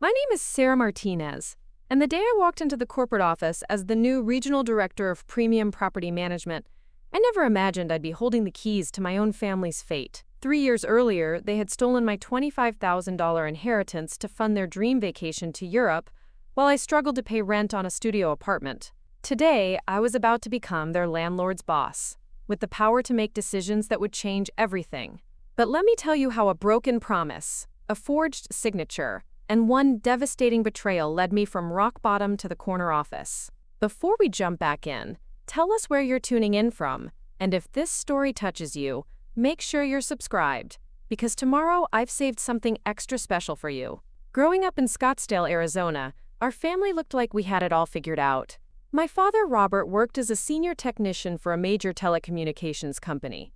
My name is Sarah Martinez, and the day I walked into the corporate office as the new Regional Director of Premium Property Management, I never imagined I'd be holding the keys to my own family's fate. 3 years earlier, they had stolen my $25,000 inheritance to fund their dream vacation to Europe, while I struggled to pay rent on a studio apartment. Today, I was about to become their landlord's boss, with the power to make decisions that would change everything. But let me tell you how a broken promise, a forged signature, and one devastating betrayal led me from rock bottom to the corner office. Before we jump back in, tell us where you're tuning in from, and if this story touches you, make sure you're subscribed, because tomorrow I've saved something extra special for you. Growing up in Scottsdale, Arizona, our family looked like we had it all figured out. My father, Robert, worked as a senior technician for a major telecommunications company,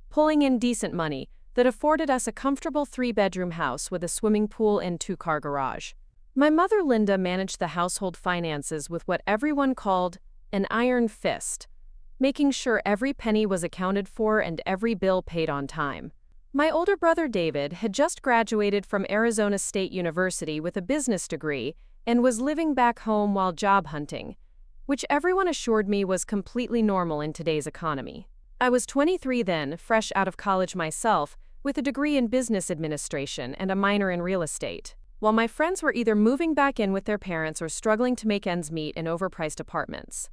pulling in decent money that afforded us a comfortable 3-bedroom house with a swimming pool and 2-car garage. My mother, Linda, managed the household finances with what everyone called an iron fist, making sure every penny was accounted for and every bill paid on time. My older brother, David, had just graduated from Arizona State University with a business degree and was living back home while job hunting, which everyone assured me was completely normal in today's economy. I was 23 then, fresh out of college myself, with a degree in business administration and a minor in real estate, while my friends were either moving back in with their parents or struggling to make ends meet in overpriced apartments.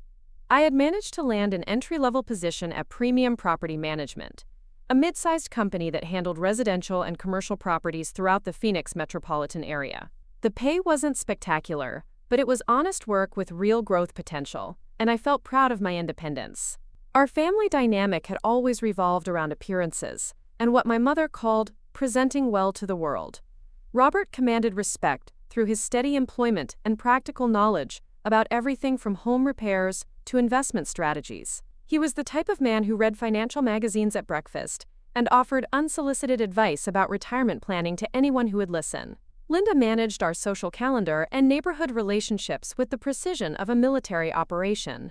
I had managed to land an entry-level position at Premium Property Management, a mid-sized company that handled residential and commercial properties throughout the Phoenix metropolitan area. The pay wasn't spectacular, but it was honest work with real growth potential, and I felt proud of my independence. Our family dynamic had always revolved around appearances, and what my mother called presenting well to the world. Robert commanded respect through his steady employment and practical knowledge about everything from home repairs to investment strategies. He was the type of man who read financial magazines at breakfast and offered unsolicited advice about retirement planning to anyone who would listen. Linda managed our social calendar and neighborhood relationships with the precision of a military operation,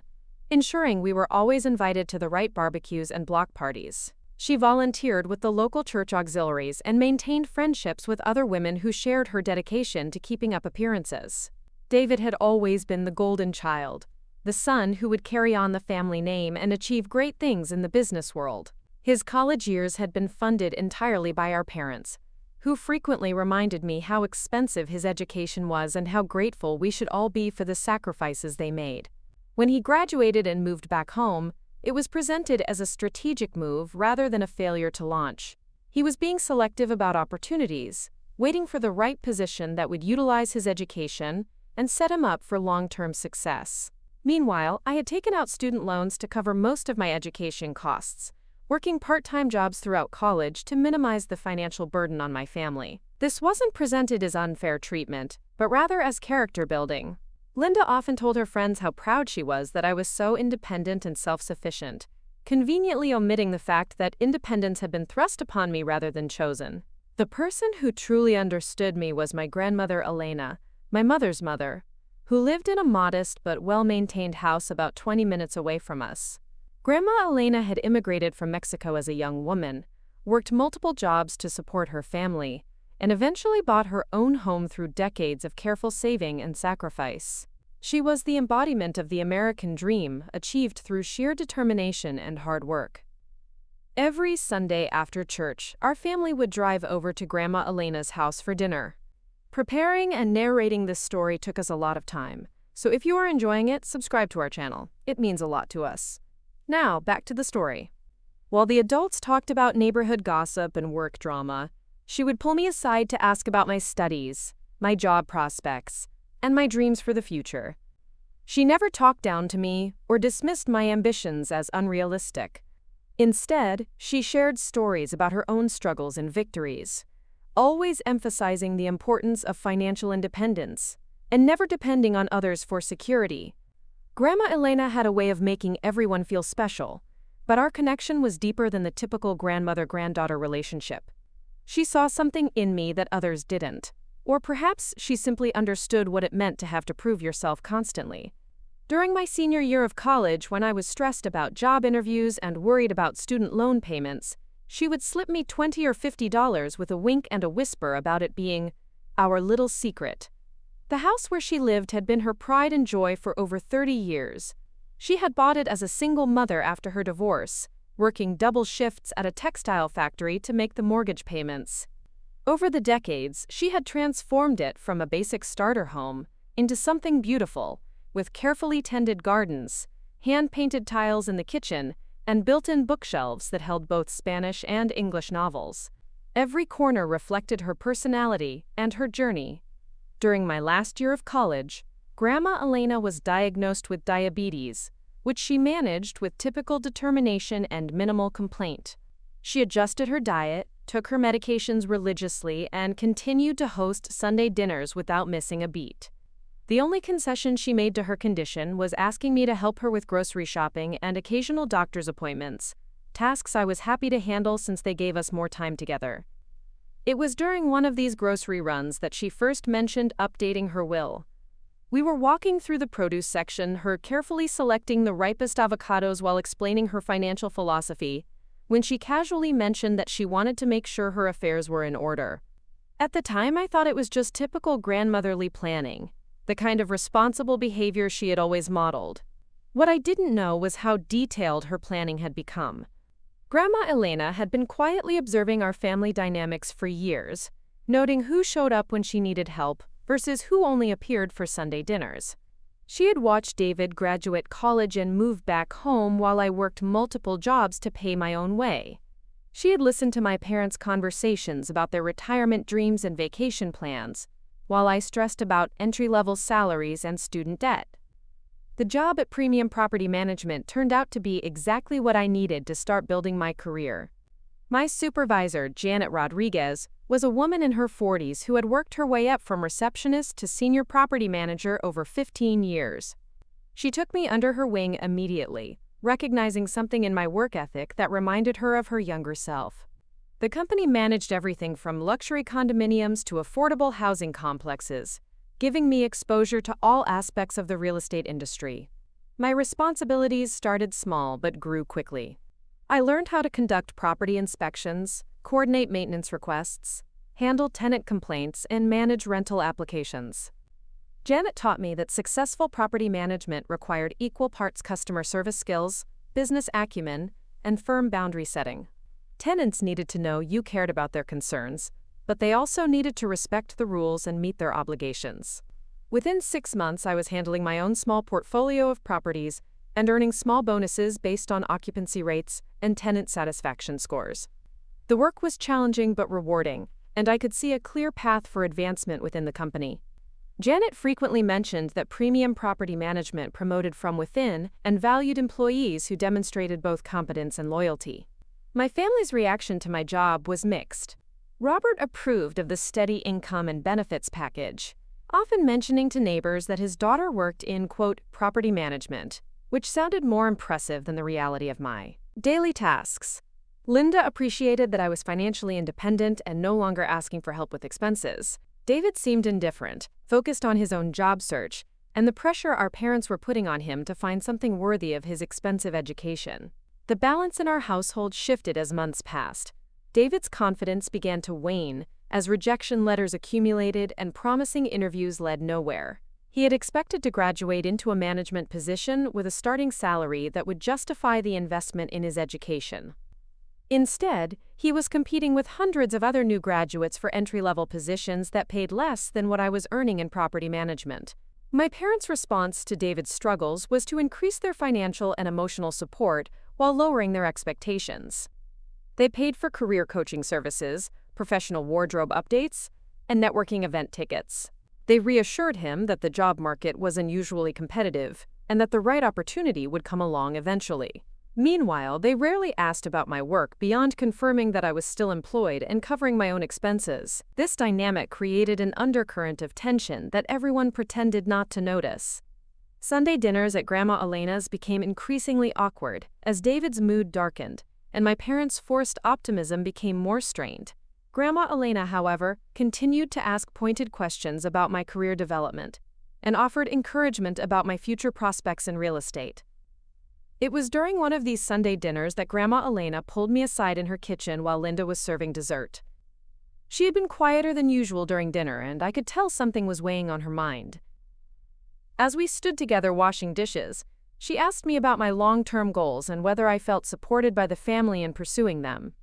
ensuring we were always invited to the right barbecues and block parties. She volunteered with the local church auxiliaries and maintained friendships with other women who shared her dedication to keeping up appearances. David had always been the golden child, the son who would carry on the family name and achieve great things in the business world. His college years had been funded entirely by our parents, who frequently reminded me how expensive his education was and how grateful we should all be for the sacrifices they made. When he graduated and moved back home, it was presented as a strategic move rather than a failure to launch. He was being selective about opportunities, waiting for the right position that would utilize his education and set him up for long-term success. Meanwhile, I had taken out student loans to cover most of my education costs, working part-time jobs throughout college to minimize the financial burden on my family. This wasn't presented as unfair treatment, but rather as character building. Linda often told her friends how proud she was that I was so independent and self-sufficient, conveniently omitting the fact that independence had been thrust upon me rather than chosen. The person who truly understood me was my grandmother Elena, my mother's mother, who lived in a modest but well-maintained house about 20 minutes away from us. Grandma Elena had immigrated from Mexico as a young woman, worked multiple jobs to support her family, and eventually bought her own home through decades of careful saving and sacrifice. She was the embodiment of the American dream, achieved through sheer determination and hard work. Every Sunday after church, our family would drive over to Grandma Elena's house for dinner. Preparing and narrating this story took us a lot of time, so if you are enjoying it, subscribe to our channel. It means a lot to us. Now, back to the story. While the adults talked about neighborhood gossip and work drama, she would pull me aside to ask about my studies, my job prospects, and my dreams for the future. She never talked down to me or dismissed my ambitions as unrealistic. Instead, she shared stories about her own struggles and victories, always emphasizing the importance of financial independence and never depending on others for security. Grandma Elena had a way of making everyone feel special, but our connection was deeper than the typical grandmother-granddaughter relationship. She saw something in me that others didn't, or perhaps she simply understood what it meant to have to prove yourself constantly. During my senior year of college, when I was stressed about job interviews and worried about student loan payments, she would slip me $20 or $50 with a wink and a whisper about it being our little secret, The house where she lived had been her pride and joy for over 30 years. She had bought it as a single mother after her divorce, working double shifts at a textile factory to make the mortgage payments. Over the decades, she had transformed it from a basic starter home into something beautiful, with carefully tended gardens, hand-painted tiles in the kitchen, and built-in bookshelves that held both Spanish and English novels. Every corner reflected her personality and her journey. During my last year of college, Grandma Elena was diagnosed with diabetes, which she managed with typical determination and minimal complaint. She adjusted her diet, took her medications religiously, and continued to host Sunday dinners without missing a beat. The only concession she made to her condition was asking me to help her with grocery shopping and occasional doctor's appointments, tasks I was happy to handle since they gave us more time together. It was during one of these grocery runs that she first mentioned updating her will. We were walking through the produce section, her carefully selecting the ripest avocados while explaining her financial philosophy, when she casually mentioned that she wanted to make sure her affairs were in order. At the time, I thought it was just typical grandmotherly planning, the kind of responsible behavior she had always modeled. What I didn't know was how detailed her planning had become. Grandma Elena had been quietly observing our family dynamics for years, noting who showed up when she needed help versus who only appeared for Sunday dinners. She had watched David graduate college and move back home while I worked multiple jobs to pay my own way. She had listened to my parents' conversations about their retirement dreams and vacation plans, while I stressed about entry-level salaries and student debt. The job at Premium Property Management turned out to be exactly what I needed to start building my career. My supervisor, Janet Rodriguez, was a woman in her 40s who had worked her way up from receptionist to senior property manager over 15 years. She took me under her wing immediately, recognizing something in my work ethic that reminded her of her younger self. The company managed everything from luxury condominiums to affordable housing complexes, giving me exposure to all aspects of the real estate industry. My responsibilities started small but grew quickly. I learned how to conduct property inspections, coordinate maintenance requests, handle tenant complaints, and manage rental applications. Janet taught me that successful property management required equal parts customer service skills, business acumen, and firm boundary setting. Tenants needed to know you cared about their concerns, but they also needed to respect the rules and meet their obligations. Within 6 months, I was handling my own small portfolio of properties and earning small bonuses based on occupancy rates and tenant satisfaction scores. The work was challenging but rewarding, and I could see a clear path for advancement within the company. Janet frequently mentioned that Premium Property Management promoted from within and valued employees who demonstrated both competence and loyalty. My family's reaction to my job was mixed. Robert approved of the steady income and benefits package, often mentioning to neighbors that his daughter worked in, quote, property management, which sounded more impressive than the reality of my daily tasks. Linda appreciated that I was financially independent and no longer asking for help with expenses. David seemed indifferent, focused on his own job search, and the pressure our parents were putting on him to find something worthy of his expensive education. The balance in our household shifted as months passed. David's confidence began to wane as rejection letters accumulated and promising interviews led nowhere. He had expected to graduate into a management position with a starting salary that would justify the investment in his education. Instead, he was competing with hundreds of other new graduates for entry-level positions that paid less than what I was earning in property management. My parents' response to David's struggles was to increase their financial and emotional support while lowering their expectations. They paid for career coaching services, professional wardrobe updates, and networking event tickets. They reassured him that the job market was unusually competitive and that the right opportunity would come along eventually. Meanwhile, they rarely asked about my work beyond confirming that I was still employed and covering my own expenses. This dynamic created an undercurrent of tension that everyone pretended not to notice. Sunday dinners at Grandma Elena's became increasingly awkward as David's mood darkened, and my parents' forced optimism became more strained. Grandma Elena, however, continued to ask pointed questions about my career development and offered encouragement about my future prospects in real estate. It was during one of these Sunday dinners that Grandma Elena pulled me aside in her kitchen while Linda was serving dessert. She had been quieter than usual during dinner, and I could tell something was weighing on her mind. As we stood together washing dishes, she asked me about my long-term goals and whether I felt supported by the family in pursuing them.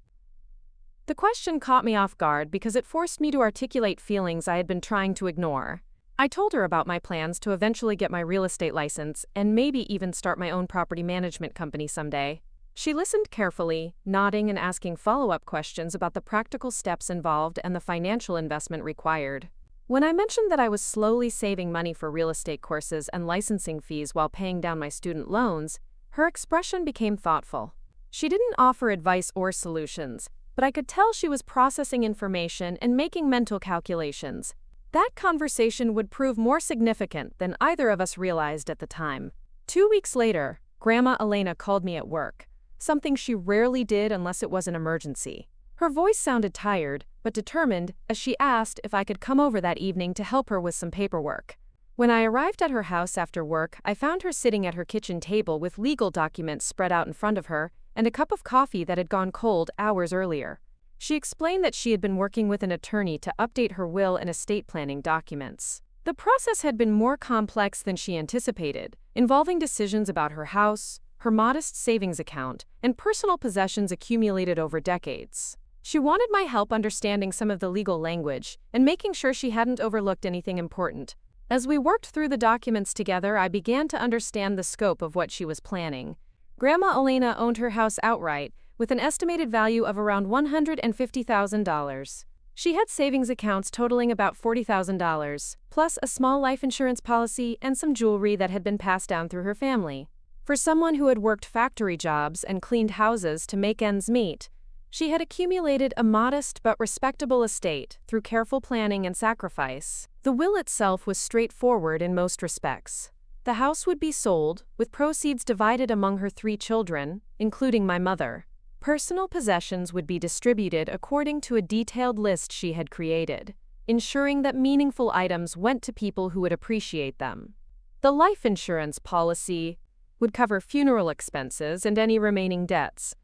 The question caught me off guard because it forced me to articulate feelings I had been trying to ignore. I told her about my plans to eventually get my real estate license and maybe even start my own property management company someday. She listened carefully, nodding and asking follow-up questions about the practical steps involved and the financial investment required. When I mentioned that I was slowly saving money for real estate courses and licensing fees while paying down my student loans, her expression became thoughtful. She didn't offer advice or solutions, but I could tell she was processing information and making mental calculations. That conversation would prove more significant than either of us realized at the time. 2 weeks later, Grandma Elena called me at work, something she rarely did unless it was an emergency. Her voice sounded tired, but determined, as she asked if I could come over that evening to help her with some paperwork. When I arrived at her house after work, I found her sitting at her kitchen table with legal documents spread out in front of her and a cup of coffee that had gone cold hours earlier. She explained that she had been working with an attorney to update her will and estate planning documents. The process had been more complex than she anticipated, involving decisions about her house, her modest savings account, and personal possessions accumulated over decades. She wanted my help understanding some of the legal language and making sure she hadn't overlooked anything important. As we worked through the documents together, I began to understand the scope of what she was planning. Grandma Elena owned her house outright, with an estimated value of around $150,000. She had savings accounts totaling about $40,000, plus a small life insurance policy and some jewelry that had been passed down through her family. For someone who had worked factory jobs and cleaned houses to make ends meet, she had accumulated a modest but respectable estate through careful planning and sacrifice. The will itself was straightforward in most respects. The house would be sold, with proceeds divided among her 3 children, including my mother. Personal possessions would be distributed according to a detailed list she had created, ensuring that meaningful items went to people who would appreciate them. The life insurance policy would cover funeral expenses and any remaining debts.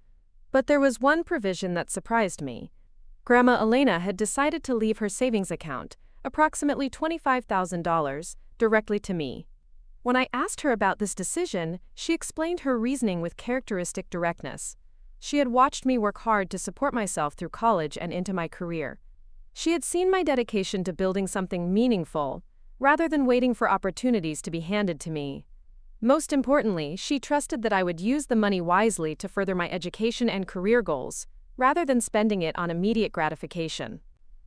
But there was one provision that surprised me. Grandma Elena had decided to leave her savings account, approximately $25,000, directly to me. When I asked her about this decision, she explained her reasoning with characteristic directness. She had watched me work hard to support myself through college and into my career. She had seen my dedication to building something meaningful, rather than waiting for opportunities to be handed to me. Most importantly, she trusted that I would use the money wisely to further my education and career goals, rather than spending it on immediate gratification.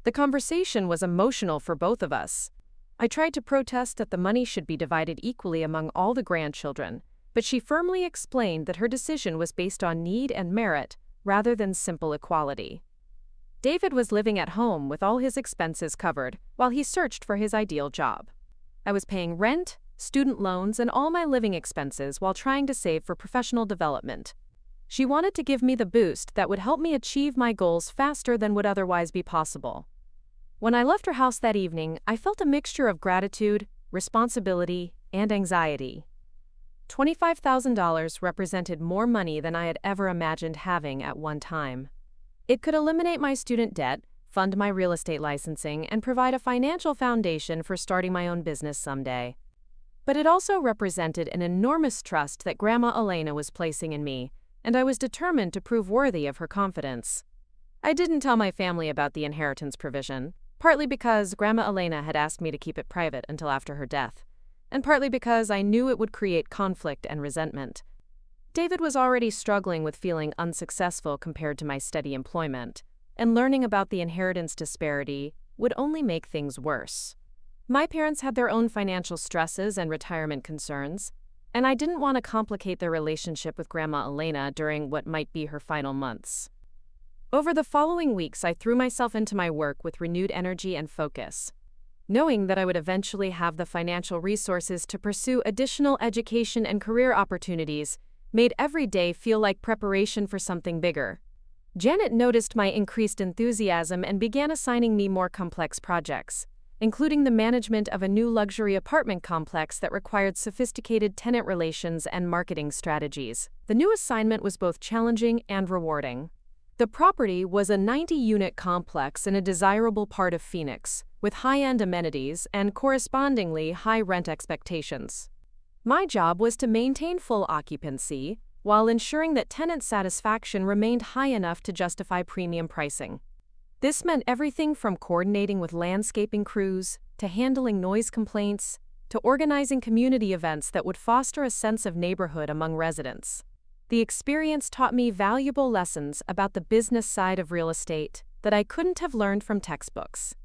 The conversation was emotional for both of us. I tried to protest that the money should be divided equally among all the grandchildren, but she firmly explained that her decision was based on need and merit, rather than simple equality. David was living at home with all his expenses covered while he searched for his ideal job. I was paying rent, student loans, and all my living expenses while trying to save for professional development. She wanted to give me the boost that would help me achieve my goals faster than would otherwise be possible. When I left her house that evening, I felt a mixture of gratitude, responsibility, and anxiety. $25,000 represented more money than I had ever imagined having at one time. It could eliminate my student debt, fund my real estate licensing, and provide a financial foundation for starting my own business someday. But it also represented an enormous trust that Grandma Elena was placing in me, and I was determined to prove worthy of her confidence. I didn't tell my family about the inheritance provision, partly because Grandma Elena had asked me to keep it private until after her death, and partly because I knew it would create conflict and resentment. David was already struggling with feeling unsuccessful compared to my steady employment, and learning about the inheritance disparity would only make things worse. My parents had their own financial stresses and retirement concerns, and I didn't want to complicate their relationship with Grandma Elena during what might be her final months. Over the following weeks, I threw myself into my work with renewed energy and focus, knowing that I would eventually have the financial resources to pursue additional education and career opportunities made every day feel like preparation for something bigger. Janet noticed my increased enthusiasm and began assigning me more complex projects, including the management of a new luxury apartment complex that required sophisticated tenant relations and marketing strategies. The new assignment was both challenging and rewarding. The property was a 90-unit complex in a desirable part of Phoenix, with high-end amenities and correspondingly high rent expectations. My job was to maintain full occupancy while ensuring that tenant satisfaction remained high enough to justify premium pricing. This meant everything from coordinating with landscaping crews, to handling noise complaints, to organizing community events that would foster a sense of neighborhood among residents. The experience taught me valuable lessons about the business side of real estate that I couldn't have learned from textbooks.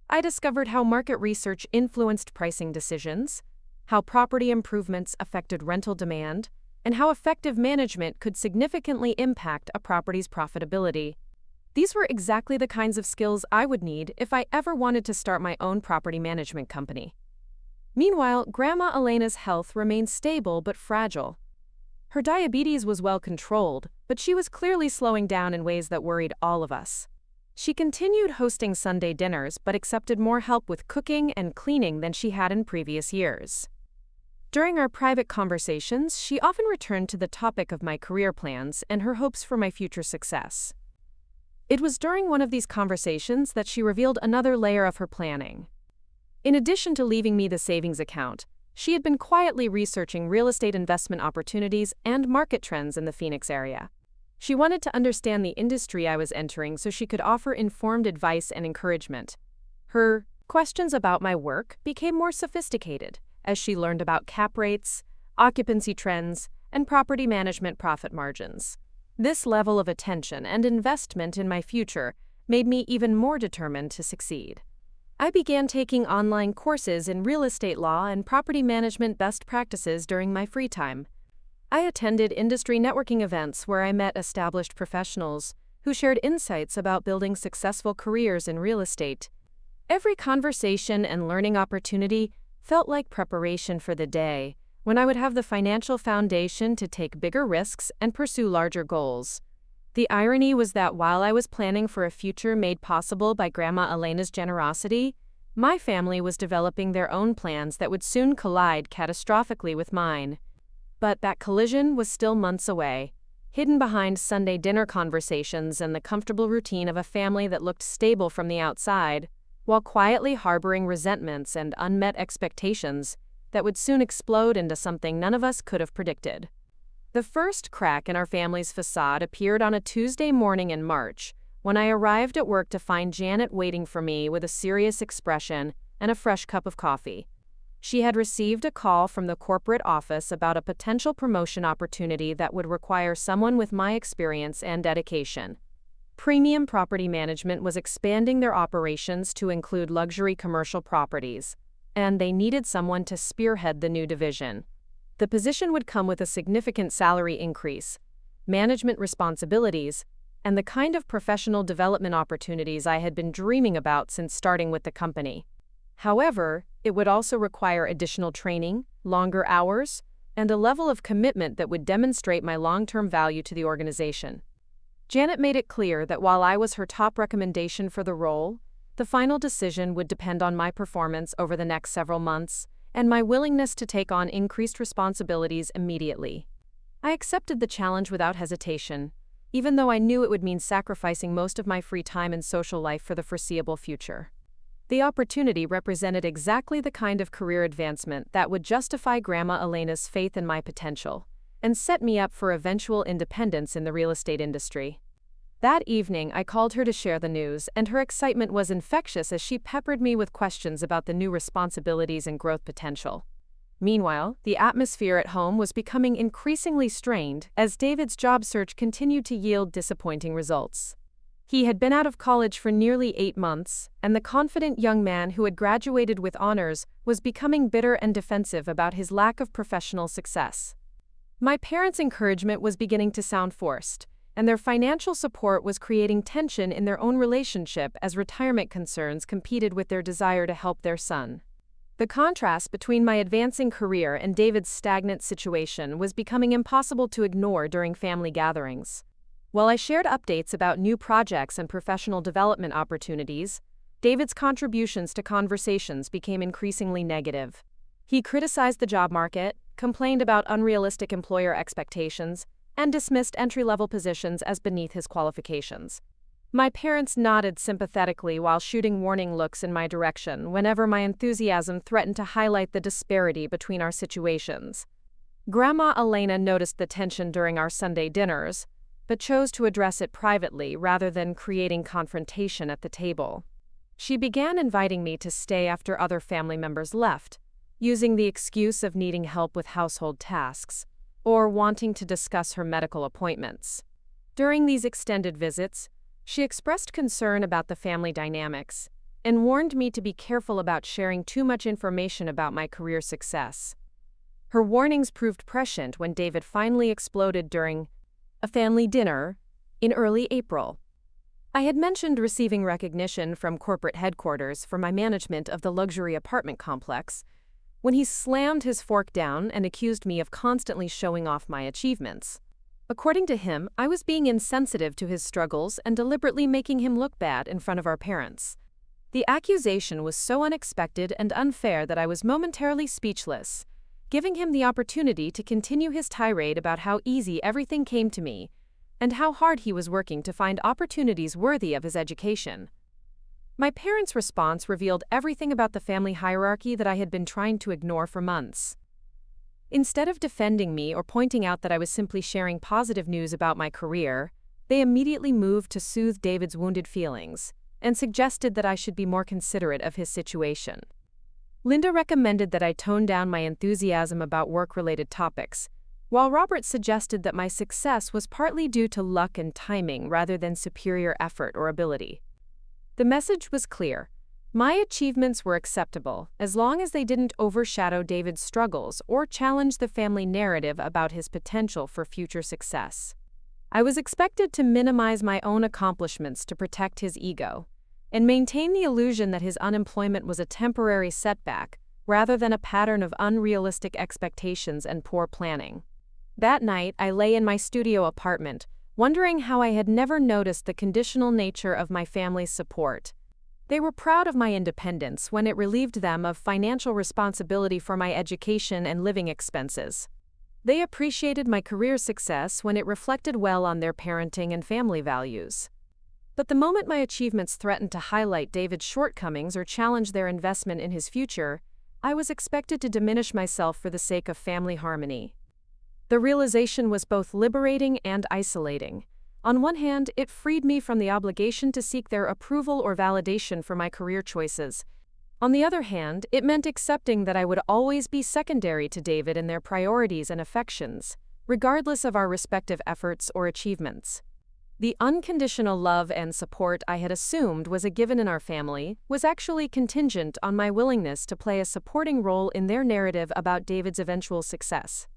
I discovered how market research influenced pricing decisions, how property improvements affected rental demand, and how effective management could significantly impact a property's profitability. These were exactly the kinds of skills I would need if I ever wanted to start my own property management company. Meanwhile, Grandma Elena's health remained stable but fragile. Her diabetes was well controlled, but she was clearly slowing down in ways that worried all of us. She continued hosting Sunday dinners but accepted more help with cooking and cleaning than she had in previous years. During our private conversations, she often returned to the topic of my career plans and her hopes for my future success. It was during one of these conversations that she revealed another layer of her planning. In addition to leaving me the savings account, she had been quietly researching real estate investment opportunities and market trends in the Phoenix area. She wanted to understand the industry I was entering so she could offer informed advice and encouragement. Her questions about my work became more sophisticated as she learned about cap rates, occupancy trends, and property management profit margins. This level of attention and investment in my future made me even more determined to succeed. I began taking online courses in real estate law and property management best practices during my free time. I attended industry networking events where I met established professionals who shared insights about building successful careers in real estate. Every conversation and learning opportunity felt like preparation for the day when I would have the financial foundation to take bigger risks and pursue larger goals. The irony was that while I was planning for a future made possible by Grandma Elena's generosity, my family was developing their own plans that would soon collide catastrophically with mine. But that collision was still months away, hidden behind Sunday dinner conversations and the comfortable routine of a family that looked stable from the outside, while quietly harboring resentments and unmet expectations that would soon explode into something none of us could have predicted. The first crack in our family's facade appeared on a Tuesday morning in March, when I arrived at work to find Janet waiting for me with a serious expression and a fresh cup of coffee. She had received a call from the corporate office about a potential promotion opportunity that would require someone with my experience and dedication. Premium Property Management was expanding their operations to include luxury commercial properties, and they needed someone to spearhead the new division. The position would come with a significant salary increase, management responsibilities, and the kind of professional development opportunities I had been dreaming about since starting with the company. However, it would also require additional training, longer hours, and a level of commitment that would demonstrate my long-term value to the organization. Janet made it clear that while I was her top recommendation for the role, the final decision would depend on my performance over the next several months and my willingness to take on increased responsibilities immediately. I accepted the challenge without hesitation, even though I knew it would mean sacrificing most of my free time and social life for the foreseeable future. The opportunity represented exactly the kind of career advancement that would justify Grandma Elena's faith in my potential and set me up for eventual independence in the real estate industry. That evening, I called her to share the news, and her excitement was infectious as she peppered me with questions about the new responsibilities and growth potential. Meanwhile, the atmosphere at home was becoming increasingly strained as David's job search continued to yield disappointing results. He had been out of college for nearly 8 months, and the confident young man who had graduated with honors was becoming bitter and defensive about his lack of professional success. My parents' encouragement was beginning to sound forced, and their financial support was creating tension in their own relationship as retirement concerns competed with their desire to help their son. The contrast between my advancing career and David's stagnant situation was becoming impossible to ignore during family gatherings. While I shared updates about new projects and professional development opportunities, David's contributions to conversations became increasingly negative. He criticized the job market, complained about unrealistic employer expectations, and dismissed entry-level positions as beneath his qualifications. My parents nodded sympathetically while shooting warning looks in my direction whenever my enthusiasm threatened to highlight the disparity between our situations. Grandma Elena noticed the tension during our Sunday dinners, but chose to address it privately rather than creating confrontation at the table. She began inviting me to stay after other family members left, using the excuse of needing help with household tasks or wanting to discuss her medical appointments. During these extended visits, she expressed concern about the family dynamics and warned me to be careful about sharing too much information about my career success. Her warnings proved prescient when David finally exploded during a family dinner in early April. I had mentioned receiving recognition from corporate headquarters for my management of the luxury apartment complex, when he slammed his fork down and accused me of constantly showing off my achievements. According to him, I was being insensitive to his struggles and deliberately making him look bad in front of our parents. The accusation was so unexpected and unfair that I was momentarily speechless, giving him the opportunity to continue his tirade about how easy everything came to me and how hard he was working to find opportunities worthy of his education. My parents' response revealed everything about the family hierarchy that I had been trying to ignore for months. Instead of defending me or pointing out that I was simply sharing positive news about my career, they immediately moved to soothe David's wounded feelings and suggested that I should be more considerate of his situation. Linda recommended that I tone down my enthusiasm about work-related topics, while Robert suggested that my success was partly due to luck and timing rather than superior effort or ability. The message was clear. My achievements were acceptable as long as they didn't overshadow David's struggles or challenge the family narrative about his potential for future success. I was expected to minimize my own accomplishments to protect his ego and maintain the illusion that his unemployment was a temporary setback rather than a pattern of unrealistic expectations and poor planning. That night, I lay in my studio apartment, wondering how I had never noticed the conditional nature of my family's support. They were proud of my independence when it relieved them of financial responsibility for my education and living expenses. They appreciated my career success when it reflected well on their parenting and family values. But the moment my achievements threatened to highlight David's shortcomings or challenge their investment in his future, I was expected to diminish myself for the sake of family harmony. The realization was both liberating and isolating. On one hand, it freed me from the obligation to seek their approval or validation for my career choices. On the other hand, it meant accepting that I would always be secondary to David in their priorities and affections, regardless of our respective efforts or achievements. The unconditional love and support I had assumed was a given in our family was actually contingent on my willingness to play a supporting role in their narrative about David's eventual success.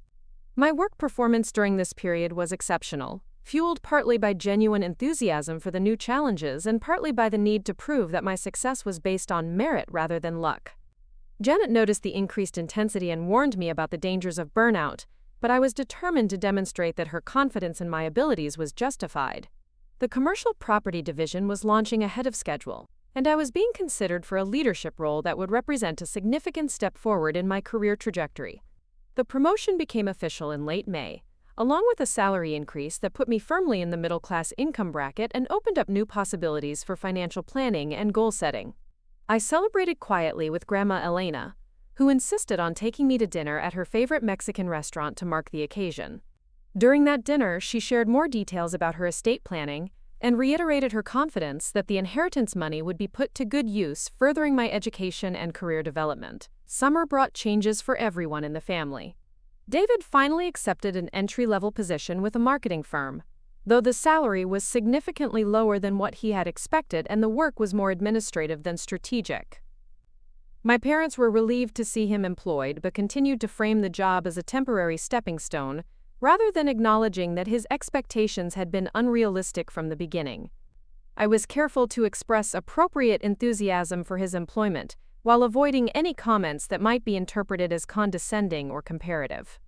My work performance during this period was exceptional, fueled partly by genuine enthusiasm for the new challenges and partly by the need to prove that my success was based on merit rather than luck. Janet noticed the increased intensity and warned me about the dangers of burnout, but I was determined to demonstrate that her confidence in my abilities was justified. The commercial property division was launching ahead of schedule, and I was being considered for a leadership role that would represent a significant step forward in my career trajectory. The promotion became official in late May, along with a salary increase that put me firmly in the middle-class income bracket and opened up new possibilities for financial planning and goal setting. I celebrated quietly with Grandma Elena, who insisted on taking me to dinner at her favorite Mexican restaurant to mark the occasion. During that dinner, she shared more details about her estate planning and reiterated her confidence that the inheritance money would be put to good use, furthering my education and career development. Summer brought changes for everyone in the family. David finally accepted an entry-level position with a marketing firm, though the salary was significantly lower than what he had expected and the work was more administrative than strategic. My parents were relieved to see him employed but continued to frame the job as a temporary stepping stone, rather than acknowledging that his expectations had been unrealistic from the beginning. I was careful to express appropriate enthusiasm for his employment, while avoiding any comments that might be interpreted as condescending or comparative.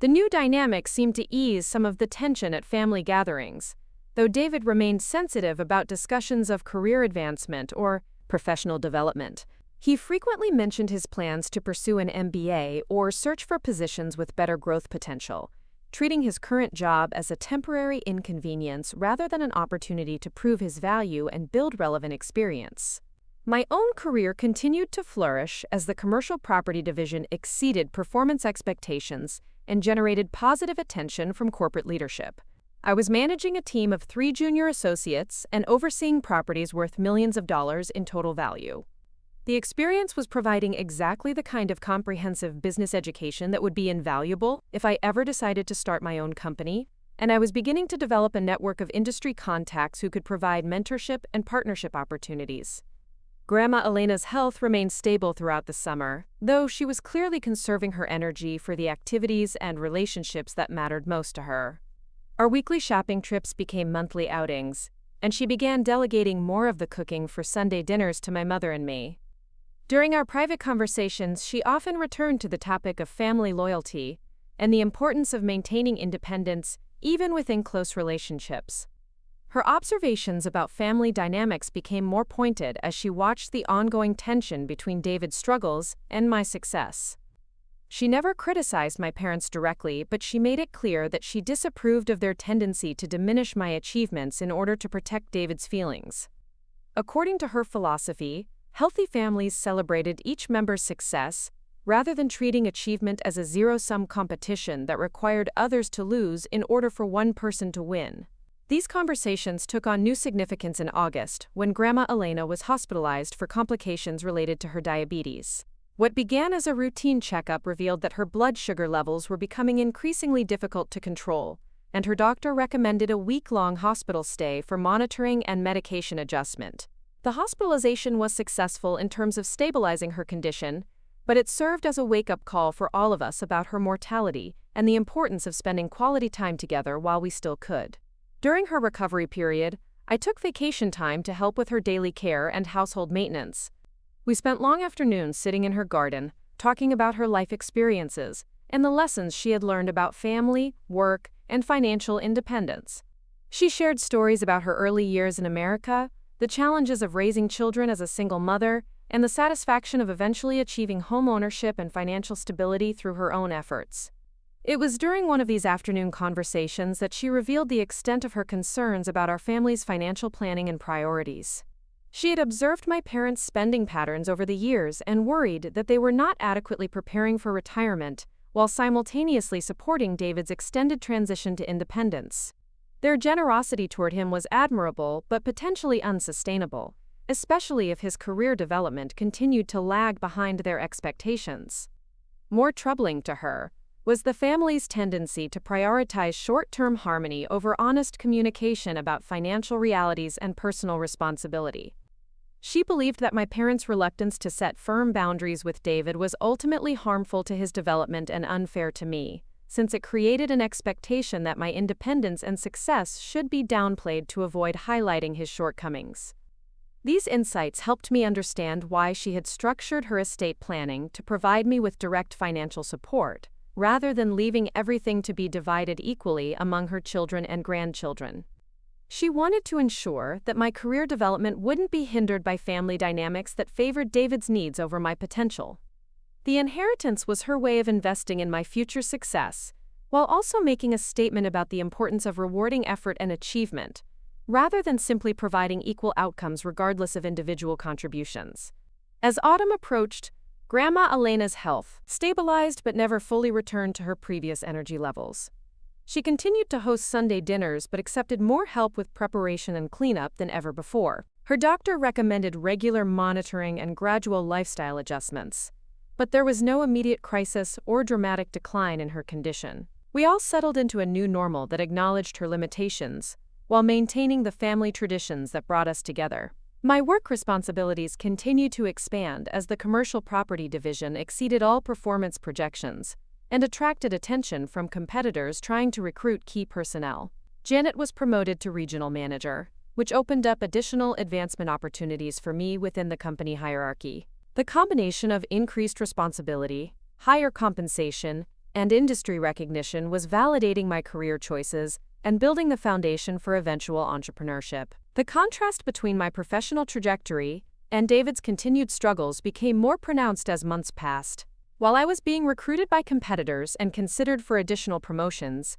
The new dynamic seemed to ease some of the tension at family gatherings, though David remained sensitive about discussions of career advancement or professional development. He frequently mentioned his plans to pursue an MBA or search for positions with better growth potential, treating his current job as a temporary inconvenience rather than an opportunity to prove his value and build relevant experience. My own career continued to flourish as the commercial property division exceeded performance expectations and generated positive attention from corporate leadership. I was managing a team of 3 junior associates and overseeing properties worth millions of dollars in total value. The experience was providing exactly the kind of comprehensive business education that would be invaluable if I ever decided to start my own company, and I was beginning to develop a network of industry contacts who could provide mentorship and partnership opportunities. Grandma Elena's health remained stable throughout the summer, though she was clearly conserving her energy for the activities and relationships that mattered most to her. Our weekly shopping trips became monthly outings, and she began delegating more of the cooking for Sunday dinners to my mother and me. During our private conversations, she often returned to the topic of family loyalty and the importance of maintaining independence even within close relationships. Her observations about family dynamics became more pointed as she watched the ongoing tension between David's struggles and my success. She never criticized my parents directly, but she made it clear that she disapproved of their tendency to diminish my achievements in order to protect David's feelings. According to her philosophy, healthy families celebrated each member's success rather than treating achievement as a zero-sum competition that required others to lose in order for one person to win. These conversations took on new significance in August when Grandma Elena was hospitalized for complications related to her diabetes. What began as a routine checkup revealed that her blood sugar levels were becoming increasingly difficult to control, and her doctor recommended a week-long hospital stay for monitoring and medication adjustment. The hospitalization was successful in terms of stabilizing her condition, but it served as a wake-up call for all of us about her mortality and the importance of spending quality time together while we still could. During her recovery period, I took vacation time to help with her daily care and household maintenance. We spent long afternoons sitting in her garden, talking about her life experiences and the lessons she had learned about family, work, and financial independence. She shared stories about her early years in America, the challenges of raising children as a single mother, and the satisfaction of eventually achieving home ownership and financial stability through her own efforts. It was during one of these afternoon conversations that she revealed the extent of her concerns about our family's financial planning and priorities. She had observed my parents' spending patterns over the years and worried that they were not adequately preparing for retirement while simultaneously supporting David's extended transition to independence. Their generosity toward him was admirable but potentially unsustainable, especially if his career development continued to lag behind their expectations. More troubling to her was the family's tendency to prioritize short-term harmony over honest communication about financial realities and personal responsibility. She believed that my parents' reluctance to set firm boundaries with David was ultimately harmful to his development and unfair to me, since it created an expectation that my independence and success should be downplayed to avoid highlighting his shortcomings. These insights helped me understand why she had structured her estate planning to provide me with direct financial support, rather than leaving everything to be divided equally among her children and grandchildren. She wanted to ensure that my career development wouldn't be hindered by family dynamics that favored David's needs over my potential. The inheritance was her way of investing in my future success, while also making a statement about the importance of rewarding effort and achievement, rather than simply providing equal outcomes regardless of individual contributions. As autumn approached, Grandma Elena's health stabilized but never fully returned to her previous energy levels. She continued to host Sunday dinners but accepted more help with preparation and cleanup than ever before. Her doctor recommended regular monitoring and gradual lifestyle adjustments, but there was no immediate crisis or dramatic decline in her condition. We all settled into a new normal that acknowledged her limitations, while maintaining the family traditions that brought us together. My work responsibilities continued to expand as the commercial property division exceeded all performance projections and attracted attention from competitors trying to recruit key personnel. Janet was promoted to regional manager, which opened up additional advancement opportunities for me within the company hierarchy. The combination of increased responsibility, higher compensation, and industry recognition was validating my career choices and building the foundation for eventual entrepreneurship. The contrast between my professional trajectory and David's continued struggles became more pronounced as months passed. While I was being recruited by competitors and considered for additional promotions,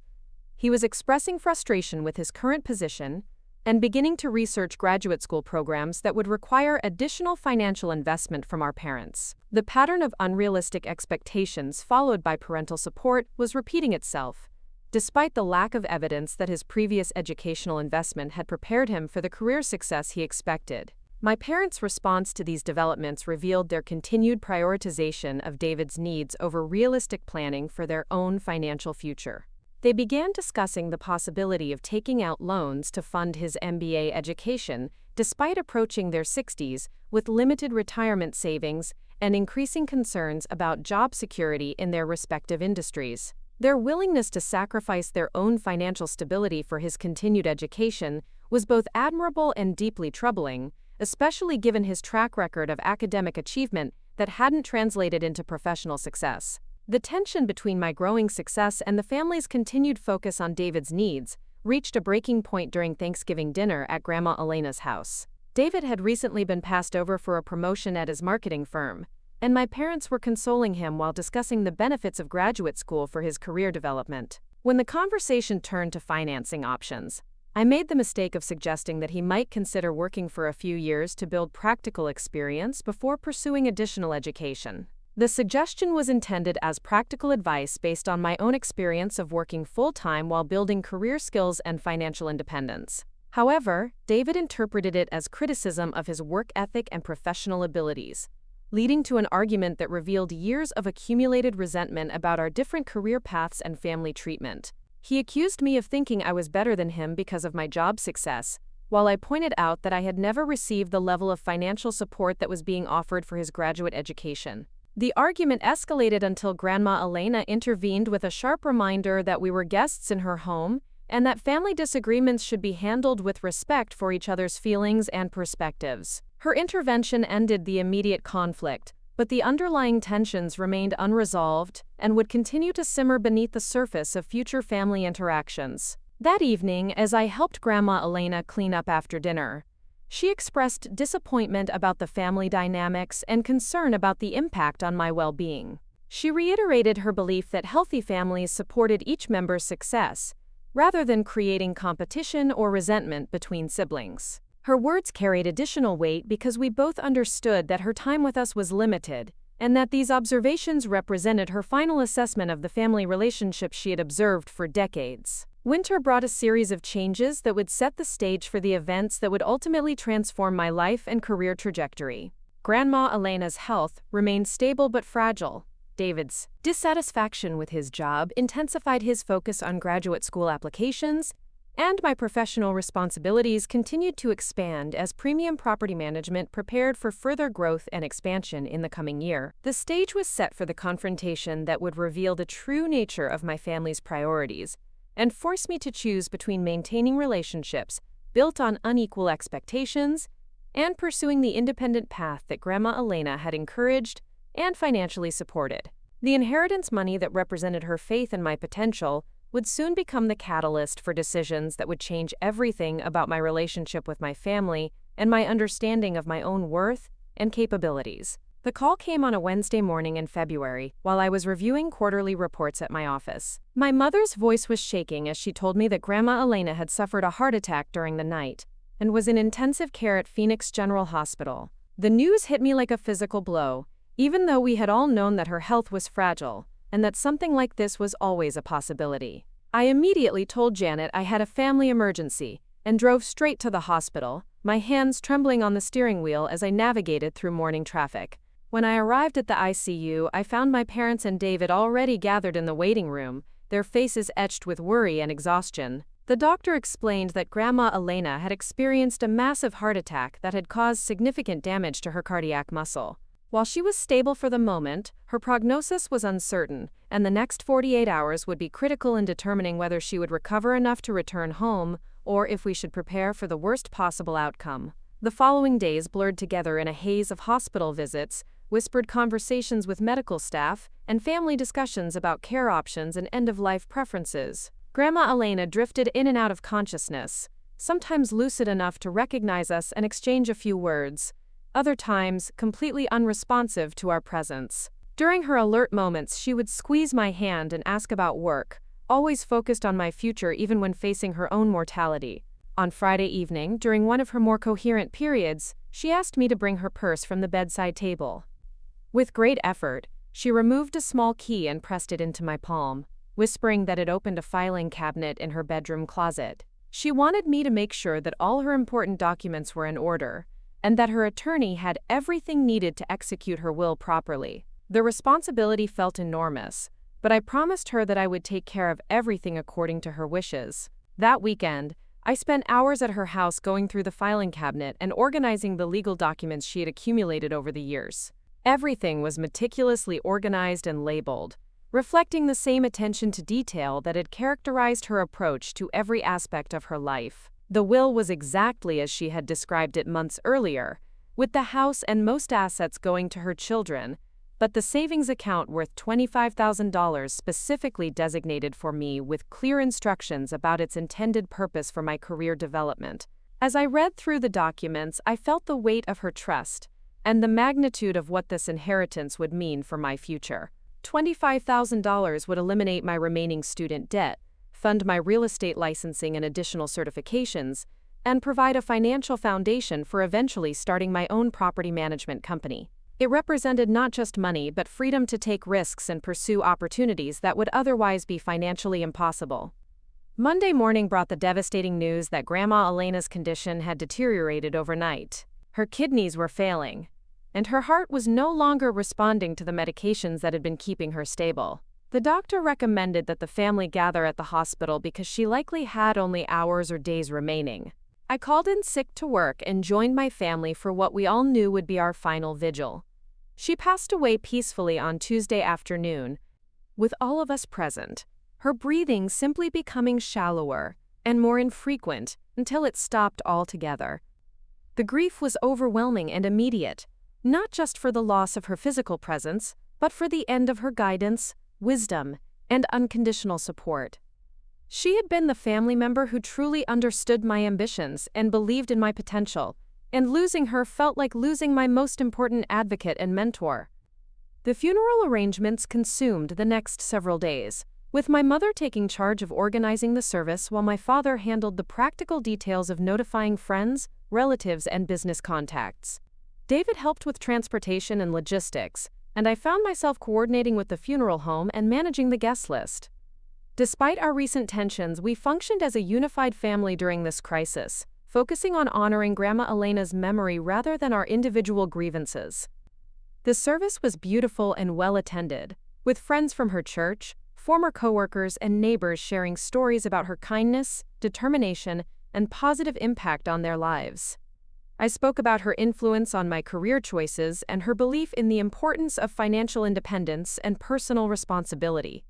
he was expressing frustration with his current position and beginning to research graduate school programs that would require additional financial investment from our parents. The pattern of unrealistic expectations followed by parental support was repeating itself, despite the lack of evidence that his previous educational investment had prepared him for the career success he expected. My parents' response to these developments revealed their continued prioritization of David's needs over realistic planning for their own financial future. They began discussing the possibility of taking out loans to fund his MBA education, despite approaching their 60s with limited retirement savings and increasing concerns about job security in their respective industries. Their willingness to sacrifice their own financial stability for his continued education was both admirable and deeply troubling, especially given his track record of academic achievement that hadn't translated into professional success. The tension between my growing success and the family's continued focus on David's needs reached a breaking point during Thanksgiving dinner at Grandma Elena's house. David had recently been passed over for a promotion at his marketing firm, and my parents were consoling him while discussing the benefits of graduate school for his career development. When the conversation turned to financing options, I made the mistake of suggesting that he might consider working for a few years to build practical experience before pursuing additional education. The suggestion was intended as practical advice based on my own experience of working full-time while building career skills and financial independence. However, David interpreted it as criticism of his work ethic and professional abilities, leading to an argument that revealed years of accumulated resentment about our different career paths and family treatment. He accused me of thinking I was better than him because of my job success, while I pointed out that I had never received the level of financial support that was being offered for his graduate education. The argument escalated until Grandma Elena intervened with a sharp reminder that we were guests in her home and that family disagreements should be handled with respect for each other's feelings and perspectives. Her intervention ended the immediate conflict, but the underlying tensions remained unresolved and would continue to simmer beneath the surface of future family interactions. That evening, as I helped Grandma Elena clean up after dinner, she expressed disappointment about the family dynamics and concern about the impact on my well-being. She reiterated her belief that healthy families supported each member's success, rather than creating competition or resentment between siblings. Her words carried additional weight because we both understood that her time with us was limited, and that these observations represented her final assessment of the family relationship she had observed for decades. Winter brought a series of changes that would set the stage for the events that would ultimately transform my life and career trajectory. Grandma Elena's health remained stable but fragile. David's dissatisfaction with his job intensified his focus on graduate school applications, and my professional responsibilities continued to expand as Premium Property Management prepared for further growth and expansion in the coming year. The stage was set for the confrontation that would reveal the true nature of my family's priorities and force me to choose between maintaining relationships built on unequal expectations and pursuing the independent path that Grandma Elena had encouraged and financially supported. The inheritance money that represented her faith in my potential would soon become the catalyst for decisions that would change everything about my relationship with my family and my understanding of my own worth and capabilities. The call came on a Wednesday morning in February while I was reviewing quarterly reports at my office. My mother's voice was shaking as she told me that Grandma Elena had suffered a heart attack during the night and was in intensive care at Phoenix General Hospital. The news hit me like a physical blow, even though we had all known that her health was fragile and that something like this was always a possibility. I immediately told Janet I had a family emergency and drove straight to the hospital, my hands trembling on the steering wheel as I navigated through morning traffic. When I arrived at the ICU, I found my parents and David already gathered in the waiting room, their faces etched with worry and exhaustion. The doctor explained that Grandma Elena had experienced a massive heart attack that had caused significant damage to her cardiac muscle. While she was stable for the moment, her prognosis was uncertain, and the next 48 hours would be critical in determining whether she would recover enough to return home or if we should prepare for the worst possible outcome. The following days blurred together in a haze of hospital visits, whispered conversations with medical staff, and family discussions about care options and end-of-life preferences. Grandma Elena drifted in and out of consciousness, sometimes lucid enough to recognize us and exchange a few words, other times completely unresponsive to our presence. During her alert moments, she would squeeze my hand and ask about work, always focused on my future even when facing her own mortality. On Friday evening, during one of her more coherent periods, she asked me to bring her purse from the bedside table. With great effort, she removed a small key and pressed it into my palm, whispering that it opened a filing cabinet in her bedroom closet. She wanted me to make sure that all her important documents were in order, and that her attorney had everything needed to execute her will properly. The responsibility felt enormous, but I promised her that I would take care of everything according to her wishes. That weekend, I spent hours at her house going through the filing cabinet and organizing the legal documents she had accumulated over the years. Everything was meticulously organized and labeled, reflecting the same attention to detail that had characterized her approach to every aspect of her life. The will was exactly as she had described it months earlier, with the house and most assets going to her children, but the savings account worth $25,000 specifically designated for me with clear instructions about its intended purpose for my career development. As I read through the documents, I felt the weight of her trust and the magnitude of what this inheritance would mean for my future. $25,000 would eliminate my remaining student debt, fund my real estate licensing and additional certifications, and provide a financial foundation for eventually starting my own property management company. It represented not just money but freedom to take risks and pursue opportunities that would otherwise be financially impossible. Monday morning brought the devastating news that Grandma Elena's condition had deteriorated overnight. Her kidneys were failing, and her heart was no longer responding to the medications that had been keeping her stable. The doctor recommended that the family gather at the hospital because she likely had only hours or days remaining. I called in sick to work and joined my family for what we all knew would be our final vigil. She passed away peacefully on Tuesday afternoon, with all of us present, her breathing simply becoming shallower and more infrequent until it stopped altogether. The grief was overwhelming and immediate, not just for the loss of her physical presence, but for the end of her guidance, wisdom, and unconditional support. She had been the family member who truly understood my ambitions and believed in my potential, and losing her felt like losing my most important advocate and mentor. The funeral arrangements consumed the next several days, with my mother taking charge of organizing the service while my father handled the practical details of notifying friends, relatives, and business contacts. David helped with transportation and logistics, and I found myself coordinating with the funeral home and managing the guest list. Despite our recent tensions, we functioned as a unified family during this crisis, focusing on honoring Grandma Elena's memory rather than our individual grievances. The service was beautiful and well attended, with friends from her church, former coworkers, and neighbors sharing stories about her kindness, determination, and positive impact on their lives. I spoke about her influence on my career choices and her belief in the importance of financial independence and personal responsibility.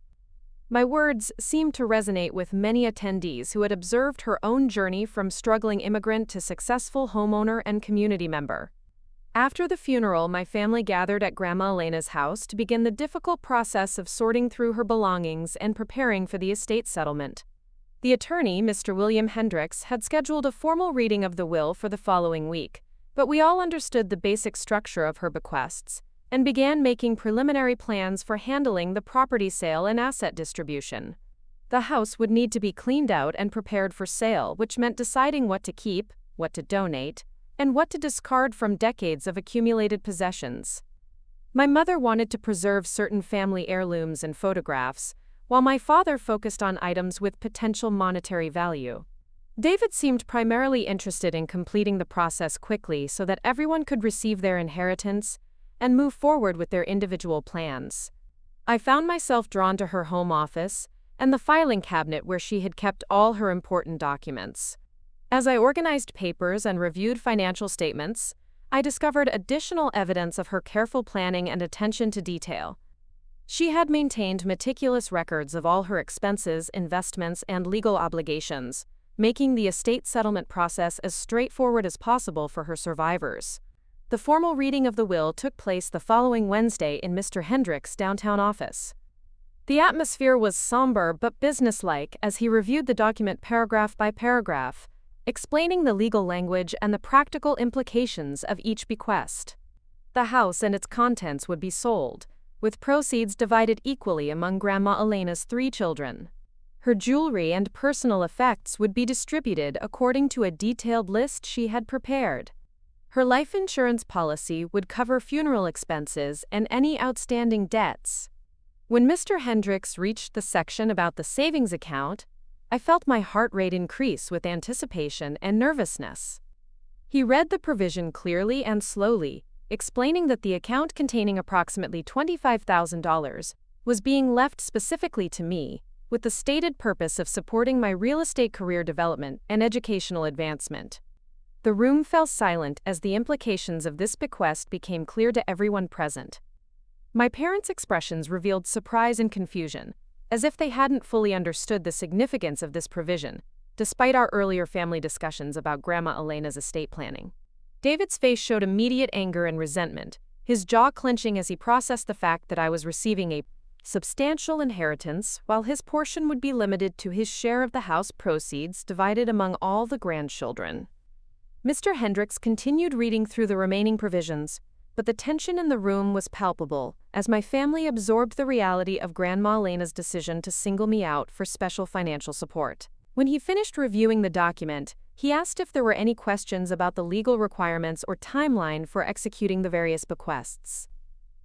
My words seemed to resonate with many attendees who had observed her own journey from struggling immigrant to successful homeowner and community member. After the funeral, my family gathered at Grandma Elena's house to begin the difficult process of sorting through her belongings and preparing for the estate settlement. The attorney, Mr. William Hendricks, had scheduled a formal reading of the will for the following week, but we all understood the basic structure of her bequests and began making preliminary plans for handling the property sale and asset distribution. The house would need to be cleaned out and prepared for sale, which meant deciding what to keep, what to donate, and what to discard from decades of accumulated possessions. My mother wanted to preserve certain family heirlooms and photographs, while my father focused on items with potential monetary value. David seemed primarily interested in completing the process quickly so that everyone could receive their inheritance and move forward with their individual plans. I found myself drawn to her home office and the filing cabinet where she had kept all her important documents. As I organized papers and reviewed financial statements, I discovered additional evidence of her careful planning and attention to detail. She had maintained meticulous records of all her expenses, investments, and legal obligations, making the estate settlement process as straightforward as possible for her survivors. The formal reading of the will took place the following Wednesday in Mr. Hendricks' downtown office. The atmosphere was somber but businesslike as he reviewed the document paragraph by paragraph, explaining the legal language and the practical implications of each bequest. The house and its contents would be sold, with proceeds divided equally among Grandma Elena's 3 children. Her jewelry and personal effects would be distributed according to a detailed list she had prepared. Her life insurance policy would cover funeral expenses and any outstanding debts. When Mr. Hendricks reached the section about the savings account, I felt my heart rate increase with anticipation and nervousness. He read the provision clearly and slowly, explaining that the account containing approximately $25,000 was being left specifically to me, with the stated purpose of supporting my real estate career development and educational advancement. The room fell silent as the implications of this bequest became clear to everyone present. My parents' expressions revealed surprise and confusion, as if they hadn't fully understood the significance of this provision, despite our earlier family discussions about Grandma Elena's estate planning. David's face showed immediate anger and resentment, his jaw clenching as he processed the fact that I was receiving a substantial inheritance, while his portion would be limited to his share of the house proceeds divided among all the grandchildren. Mr. Hendricks continued reading through the remaining provisions, but the tension in the room was palpable as my family absorbed the reality of Grandma Elena's decision to single me out for special financial support. When he finished reviewing the document, he asked if there were any questions about the legal requirements or timeline for executing the various bequests.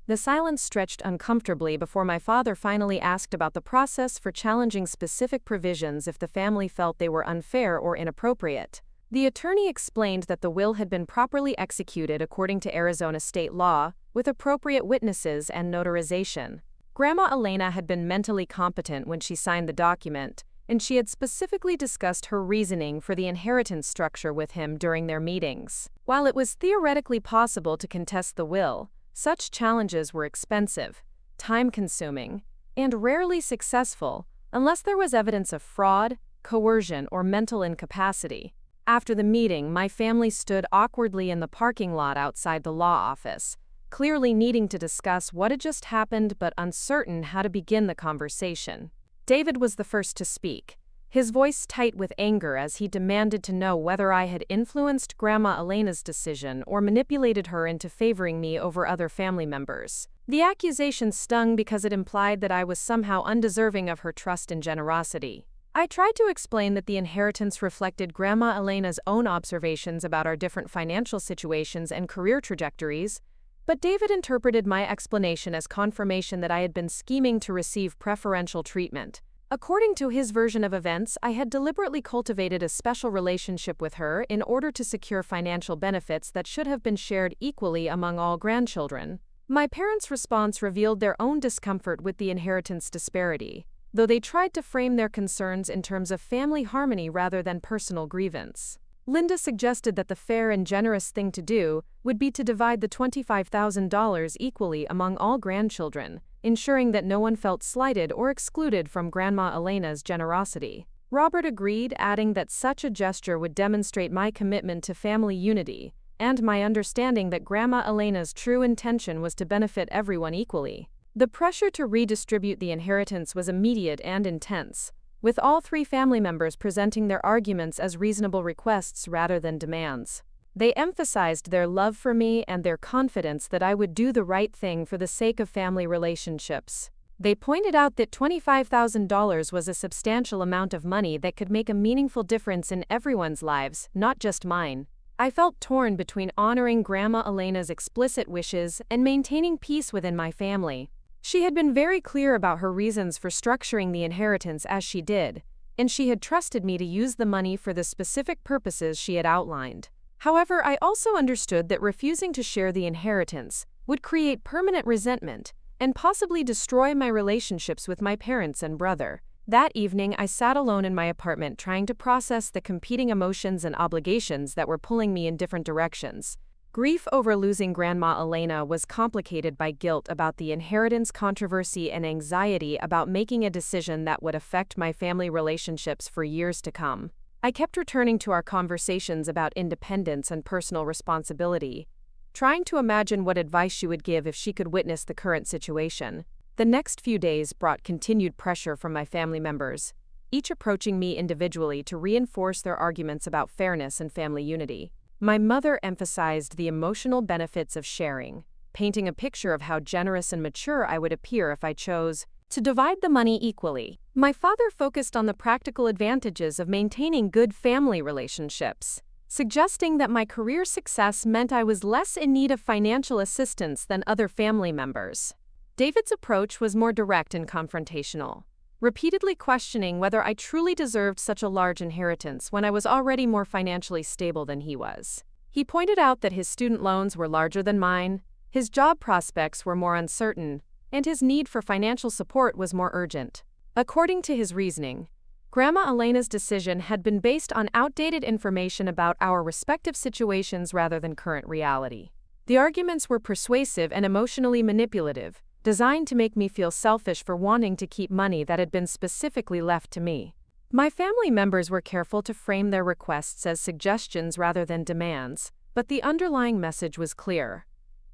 The silence stretched uncomfortably before my father finally asked about the process for challenging specific provisions if the family felt they were unfair or inappropriate. The attorney explained that the will had been properly executed according to Arizona state law, with appropriate witnesses and notarization. Grandma Elena had been mentally competent when she signed the document, and she had specifically discussed her reasoning for the inheritance structure with him during their meetings. While it was theoretically possible to contest the will, such challenges were expensive, time-consuming, and rarely successful unless there was evidence of fraud, coercion, or mental incapacity. After the meeting, my family stood awkwardly in the parking lot outside the law office, clearly needing to discuss what had just happened but uncertain how to begin the conversation. David was the first to speak, his voice tight with anger as he demanded to know whether I had influenced Grandma Elena's decision or manipulated her into favoring me over other family members. The accusation stung because it implied that I was somehow undeserving of her trust and generosity. I tried to explain that the inheritance reflected Grandma Elena's own observations about our different financial situations and career trajectories, but David interpreted my explanation as confirmation that I had been scheming to receive preferential treatment. According to his version of events, I had deliberately cultivated a special relationship with her in order to secure financial benefits that should have been shared equally among all grandchildren. My parents' response revealed their own discomfort with the inheritance disparity, though they tried to frame their concerns in terms of family harmony rather than personal grievance. Linda suggested that the fair and generous thing to do would be to divide the $25,000 equally among all grandchildren, ensuring that no one felt slighted or excluded from Grandma Elena's generosity. Robert agreed, adding that such a gesture would demonstrate my commitment to family unity and my understanding that Grandma Elena's true intention was to benefit everyone equally. The pressure to redistribute the inheritance was immediate and intense, with all 3 family members presenting their arguments as reasonable requests rather than demands. They emphasized their love for me and their confidence that I would do the right thing for the sake of family relationships. They pointed out that $25,000 was a substantial amount of money that could make a meaningful difference in everyone's lives, not just mine. I felt torn between honoring Grandma Elena's explicit wishes and maintaining peace within my family. She had been very clear about her reasons for structuring the inheritance as she did, and she had trusted me to use the money for the specific purposes she had outlined. However, I also understood that refusing to share the inheritance would create permanent resentment and possibly destroy my relationships with my parents and brother. That evening, I sat alone in my apartment trying to process the competing emotions and obligations that were pulling me in different directions. Grief over losing Grandma Elena was complicated by guilt about the inheritance controversy and anxiety about making a decision that would affect my family relationships for years to come. I kept returning to our conversations about independence and personal responsibility, trying to imagine what advice she would give if she could witness the current situation. The next few days brought continued pressure from my family members, each approaching me individually to reinforce their arguments about fairness and family unity. My mother emphasized the emotional benefits of sharing, painting a picture of how generous and mature I would appear if I chose to divide the money equally. My father focused on the practical advantages of maintaining good family relationships, suggesting that my career success meant I was less in need of financial assistance than other family members. David's approach was more direct and confrontational, repeatedly questioning whether I truly deserved such a large inheritance when I was already more financially stable than he was. He pointed out that his student loans were larger than mine, his job prospects were more uncertain, and his need for financial support was more urgent. According to his reasoning, Grandma Elena's decision had been based on outdated information about our respective situations rather than current reality. The arguments were persuasive and emotionally manipulative, designed to make me feel selfish for wanting to keep money that had been specifically left to me. My family members were careful to frame their requests as suggestions rather than demands, but the underlying message was clear.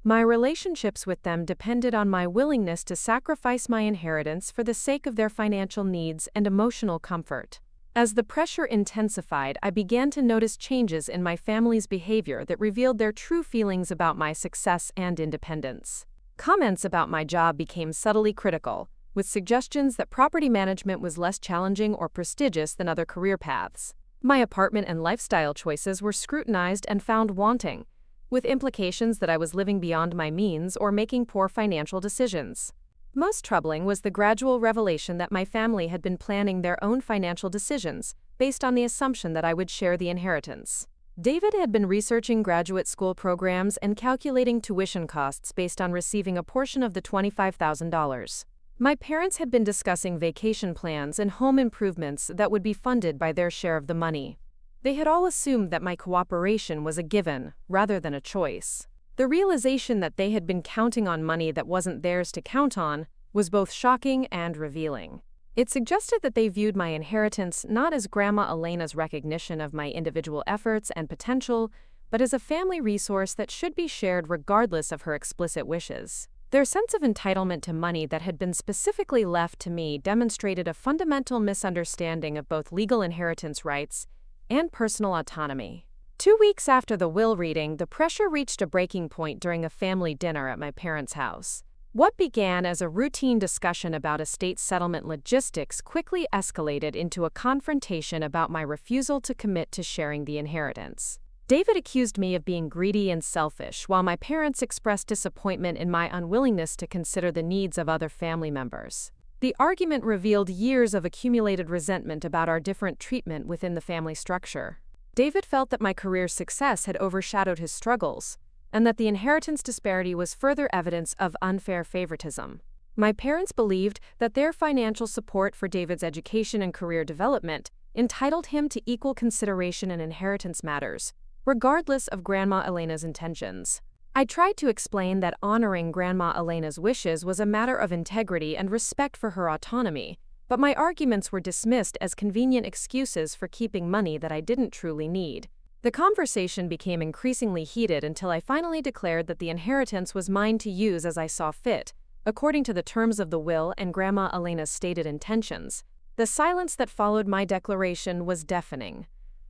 My relationships with them depended on my willingness to sacrifice my inheritance for the sake of their financial needs and emotional comfort. As the pressure intensified, I began to notice changes in my family's behavior that revealed their true feelings about my success and independence. Comments about my job became subtly critical, with suggestions that property management was less challenging or prestigious than other career paths. My apartment and lifestyle choices were scrutinized and found wanting, with implications that I was living beyond my means or making poor financial decisions. Most troubling was the gradual revelation that my family had been planning their own financial decisions based on the assumption that I would share the inheritance. David had been researching graduate school programs and calculating tuition costs based on receiving a portion of the $25,000. My parents had been discussing vacation plans and home improvements that would be funded by their share of the money. They had all assumed that my cooperation was a given, rather than a choice. The realization that they had been counting on money that wasn't theirs to count on was both shocking and revealing. It suggested that they viewed my inheritance not as Grandma Elena's recognition of my individual efforts and potential, but as a family resource that should be shared regardless of her explicit wishes. Their sense of entitlement to money that had been specifically left to me demonstrated a fundamental misunderstanding of both legal inheritance rights and personal autonomy. 2 weeks after the will reading, the pressure reached a breaking point during a family dinner at my parents' house. What began as a routine discussion about estate settlement logistics quickly escalated into a confrontation about my refusal to commit to sharing the inheritance. David accused me of being greedy and selfish, while my parents expressed disappointment in my unwillingness to consider the needs of other family members. The argument revealed years of accumulated resentment about our different treatment within the family structure. David felt that my career success had overshadowed his struggles, and that the inheritance disparity was further evidence of unfair favoritism. My parents believed that their financial support for David's education and career development entitled him to equal consideration in inheritance matters, regardless of Grandma Elena's intentions. I tried to explain that honoring Grandma Elena's wishes was a matter of integrity and respect for her autonomy, but my arguments were dismissed as convenient excuses for keeping money that I didn't truly need. The conversation became increasingly heated until I finally declared that the inheritance was mine to use as I saw fit, according to the terms of the will and Grandma Elena's stated intentions. The silence that followed my declaration was deafening.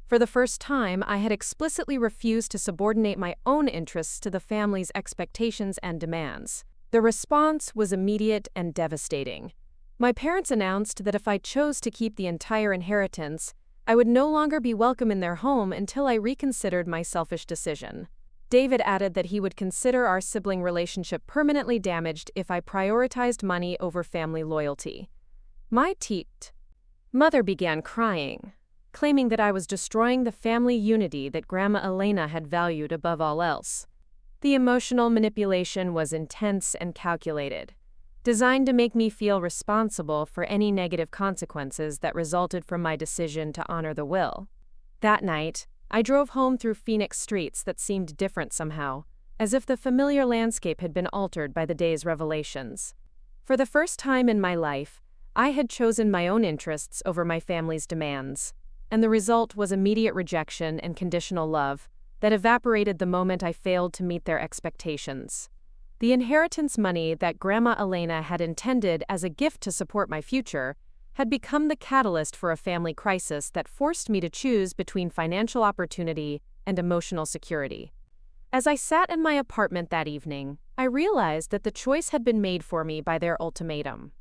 For the first time, I had explicitly refused to subordinate my own interests to the family's expectations and demands. The response was immediate and devastating. My parents announced that if I chose to keep the entire inheritance, I would no longer be welcome in their home until I reconsidered my selfish decision. David added that he would consider our sibling relationship permanently damaged if I prioritized money over family loyalty. My mother began crying, claiming that I was destroying the family unity that Grandma Elena had valued above all else. The emotional manipulation was intense and calculated, designed to make me feel responsible for any negative consequences that resulted from my decision to honor the will. That night, I drove home through Phoenix streets that seemed different somehow, as if the familiar landscape had been altered by the day's revelations. For the first time in my life, I had chosen my own interests over my family's demands, and the result was immediate rejection and conditional love that evaporated the moment I failed to meet their expectations. The inheritance money that Grandma Elena had intended as a gift to support my future had become the catalyst for a family crisis that forced me to choose between financial opportunity and emotional security. As I sat in my apartment that evening, I realized that the choice had been made for me by their ultimatum.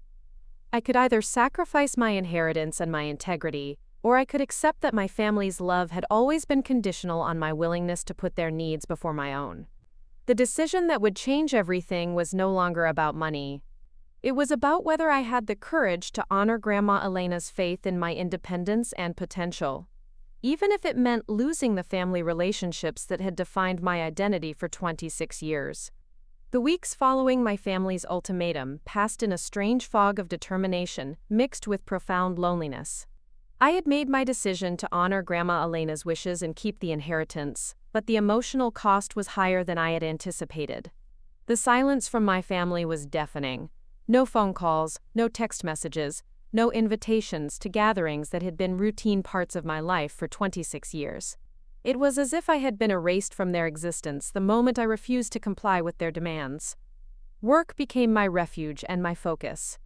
I could either sacrifice my inheritance and my integrity, or I could accept that my family's love had always been conditional on my willingness to put their needs before my own. The decision that would change everything was no longer about money. It was about whether I had the courage to honor Grandma Elena's faith in my independence and potential, even if it meant losing the family relationships that had defined my identity for 26 years. The weeks following my family's ultimatum passed in a strange fog of determination mixed with profound loneliness. I had made my decision to honor Grandma Elena's wishes and keep the inheritance, but the emotional cost was higher than I had anticipated. The silence from my family was deafening. No phone calls, no text messages, no invitations to gatherings that had been routine parts of my life for 26 years. It was as if I had been erased from their existence the moment I refused to comply with their demands. Work became my refuge and my focus.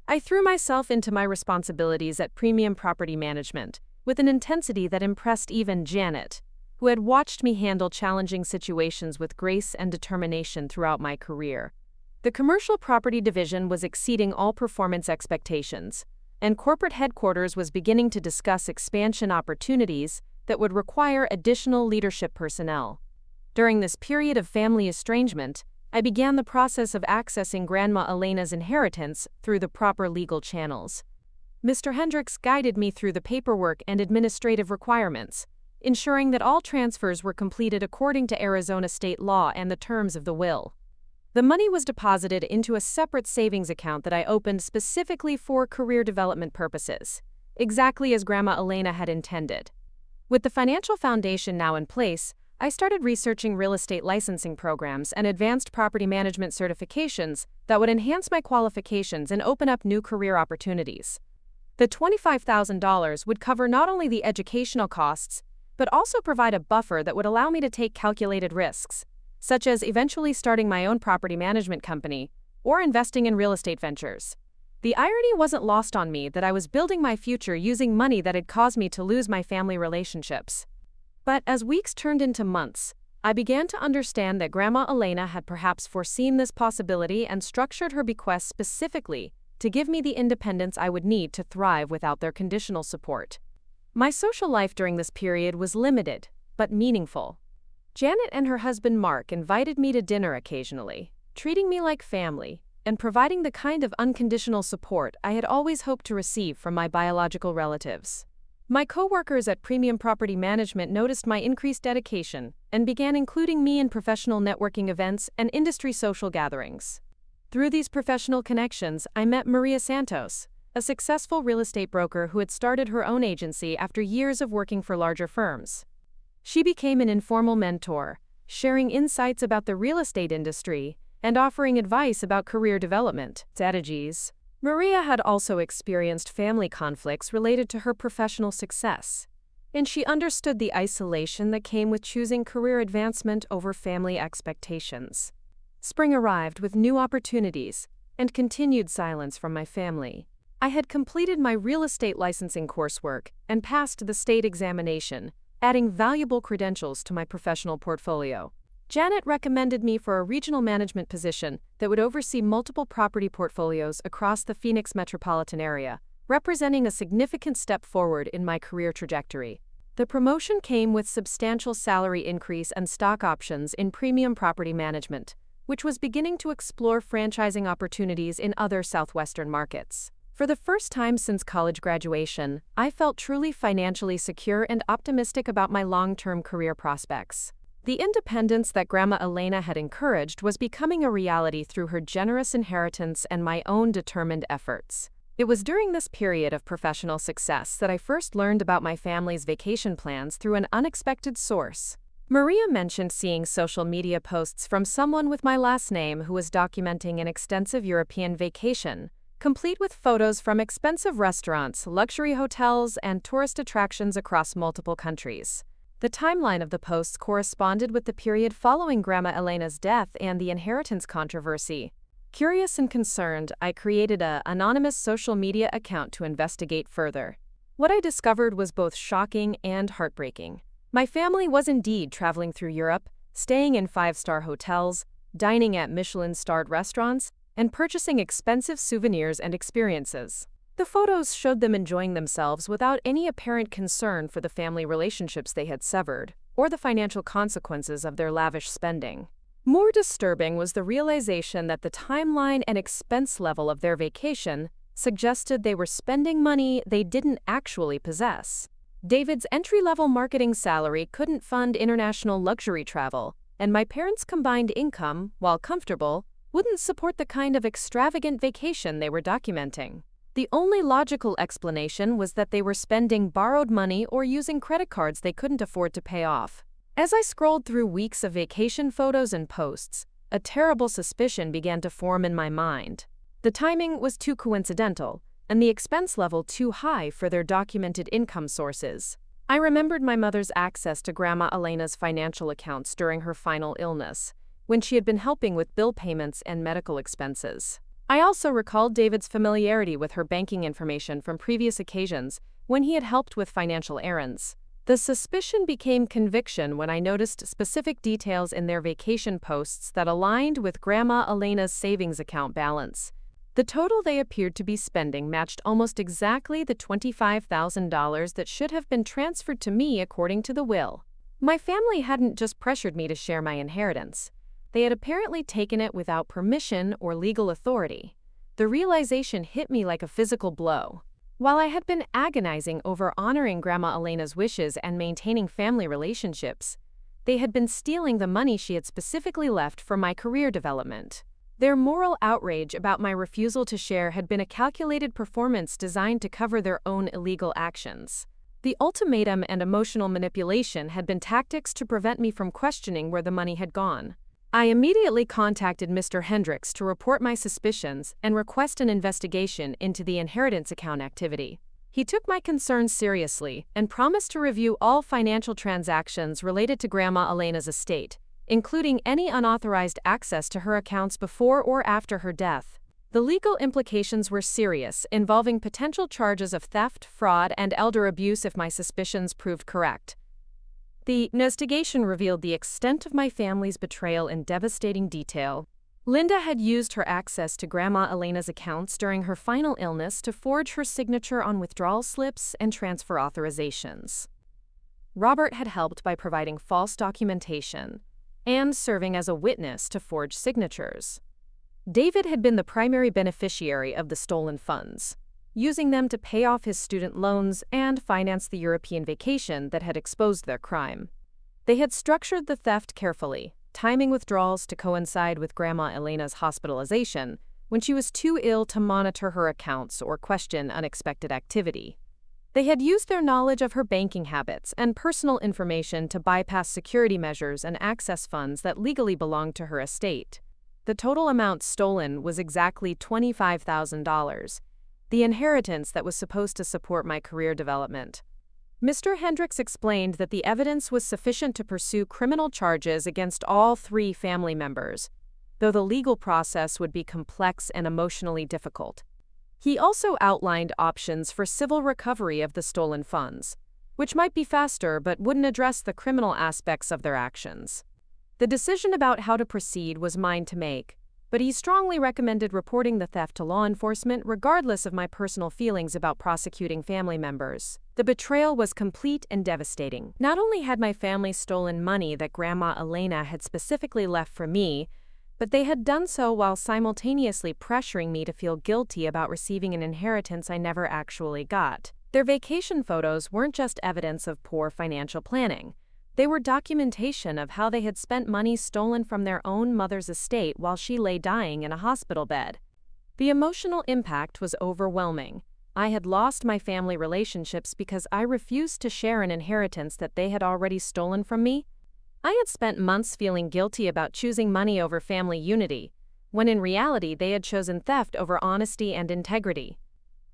I threw myself into my responsibilities at Premium Property Management with an intensity that impressed even Janet, who had watched me handle challenging situations with grace and determination throughout my career. The commercial property division was exceeding all performance expectations, and corporate headquarters was beginning to discuss expansion opportunities that would require additional leadership personnel. During this period of family estrangement, I began the process of accessing Grandma Elena's inheritance through the proper legal channels. Mr. Hendricks guided me through the paperwork and administrative requirements, ensuring that all transfers were completed according to Arizona state law and the terms of the will. The money was deposited into a separate savings account that I opened specifically for career development purposes, exactly as Grandma Elena had intended. With the financial foundation now in place, I started researching real estate licensing programs and advanced property management certifications that would enhance my qualifications and open up new career opportunities. The $25,000 would cover not only the educational costs, but also provide a buffer that would allow me to take calculated risks, such as eventually starting my own property management company or investing in real estate ventures. The irony wasn't lost on me that I was building my future using money that had caused me to lose my family relationships. But as weeks turned into months, I began to understand that Grandma Elena had perhaps foreseen this possibility and structured her bequest specifically to give me the independence I would need to thrive without their conditional support. My social life during this period was limited, but meaningful. Janet and her husband Mark invited me to dinner occasionally, treating me like family, and providing the kind of unconditional support I had always hoped to receive from my biological relatives. My coworkers at Premium Property Management noticed my increased dedication and began including me in professional networking events and industry social gatherings. Through these professional connections, I met Maria Santos, a successful real estate broker who had started her own agency after years of working for larger firms. She became an informal mentor, sharing insights about the real estate industry and offering advice about career development strategies. Maria had also experienced family conflicts related to her professional success, and she understood the isolation that came with choosing career advancement over family expectations. Spring arrived with new opportunities and continued silence from my family. I had completed my real estate licensing coursework and passed the state examination, adding valuable credentials to my professional portfolio. Janet recommended me for a regional management position that would oversee multiple property portfolios across the Phoenix metropolitan area, representing a significant step forward in my career trajectory. The promotion came with substantial salary increase and stock options in Premium Property Management, which was beginning to explore franchising opportunities in other southwestern markets. For the first time since college graduation, I felt truly financially secure and optimistic about my long-term career prospects. The independence that Grandma Elena had encouraged was becoming a reality through her generous inheritance and my own determined efforts. It was during this period of professional success that I first learned about my family's vacation plans through an unexpected source. Maria mentioned seeing social media posts from someone with my last name who was documenting an extensive European vacation, complete with photos from expensive restaurants, luxury hotels, and tourist attractions across multiple countries. The timeline of the posts corresponded with the period following Grandma Elena's death and the inheritance controversy. Curious and concerned, I created an anonymous social media account to investigate further. What I discovered was both shocking and heartbreaking. My family was indeed traveling through Europe, staying in five-star hotels, dining at Michelin-starred restaurants, and purchasing expensive souvenirs and experiences. The photos showed them enjoying themselves without any apparent concern for the family relationships they had severed, or the financial consequences of their lavish spending. More disturbing was the realization that the timeline and expense level of their vacation suggested they were spending money they didn't actually possess. David's entry-level marketing salary couldn't fund international luxury travel, and my parents' combined income, while comfortable, wouldn't support the kind of extravagant vacation they were documenting. The only logical explanation was that they were spending borrowed money or using credit cards they couldn't afford to pay off. As I scrolled through weeks of vacation photos and posts, a terrible suspicion began to form in my mind. The timing was too coincidental, and the expense level too high for their documented income sources. I remembered my mother's access to Grandma Elena's financial accounts during her final illness, when she had been helping with bill payments and medical expenses. I also recalled David's familiarity with her banking information from previous occasions when he had helped with financial errands. The suspicion became conviction when I noticed specific details in their vacation posts that aligned with Grandma Elena's savings account balance. The total they appeared to be spending matched almost exactly the $25,000 that should have been transferred to me according to the will. My family hadn't just pressured me to share my inheritance. They had apparently taken it without permission or legal authority. The realization hit me like a physical blow. While I had been agonizing over honoring Grandma Elena's wishes and maintaining family relationships, they had been stealing the money she had specifically left for my career development. Their moral outrage about my refusal to share had been a calculated performance designed to cover their own illegal actions. The ultimatum and emotional manipulation had been tactics to prevent me from questioning where the money had gone. I immediately contacted Mr. Hendricks to report my suspicions and request an investigation into the inheritance account activity. He took my concerns seriously and promised to review all financial transactions related to Grandma Elena's estate, including any unauthorized access to her accounts before or after her death. The legal implications were serious, involving potential charges of theft, fraud, and elder abuse if my suspicions proved correct. The investigation revealed the extent of my family's betrayal in devastating detail. Linda had used her access to Grandma Elena's accounts during her final illness to forge her signature on withdrawal slips and transfer authorizations. Robert had helped by providing false documentation and serving as a witness to forged signatures. David had been the primary beneficiary of the stolen funds, using them to pay off his student loans and finance the European vacation that had exposed their crime. They had structured the theft carefully, timing withdrawals to coincide with Grandma Elena's hospitalization when she was too ill to monitor her accounts or question unexpected activity. They had used their knowledge of her banking habits and personal information to bypass security measures and access funds that legally belonged to her estate. The total amount stolen was exactly $25,000. The inheritance that was supposed to support my career development. Mr. Hendricks explained that the evidence was sufficient to pursue criminal charges against all three family members, though the legal process would be complex and emotionally difficult. He also outlined options for civil recovery of the stolen funds, which might be faster but wouldn't address the criminal aspects of their actions. The decision about how to proceed was mine to make, but he strongly recommended reporting the theft to law enforcement regardless of my personal feelings about prosecuting family members. The betrayal was complete and devastating. Not only had my family stolen money that Grandma Elena had specifically left for me, but they had done so while simultaneously pressuring me to feel guilty about receiving an inheritance I never actually got. Their vacation photos weren't just evidence of poor financial planning. They were documentation of how they had spent money stolen from their own mother's estate while she lay dying in a hospital bed. The emotional impact was overwhelming. I had lost my family relationships because I refused to share an inheritance that they had already stolen from me. I had spent months feeling guilty about choosing money over family unity, when in reality they had chosen theft over honesty and integrity.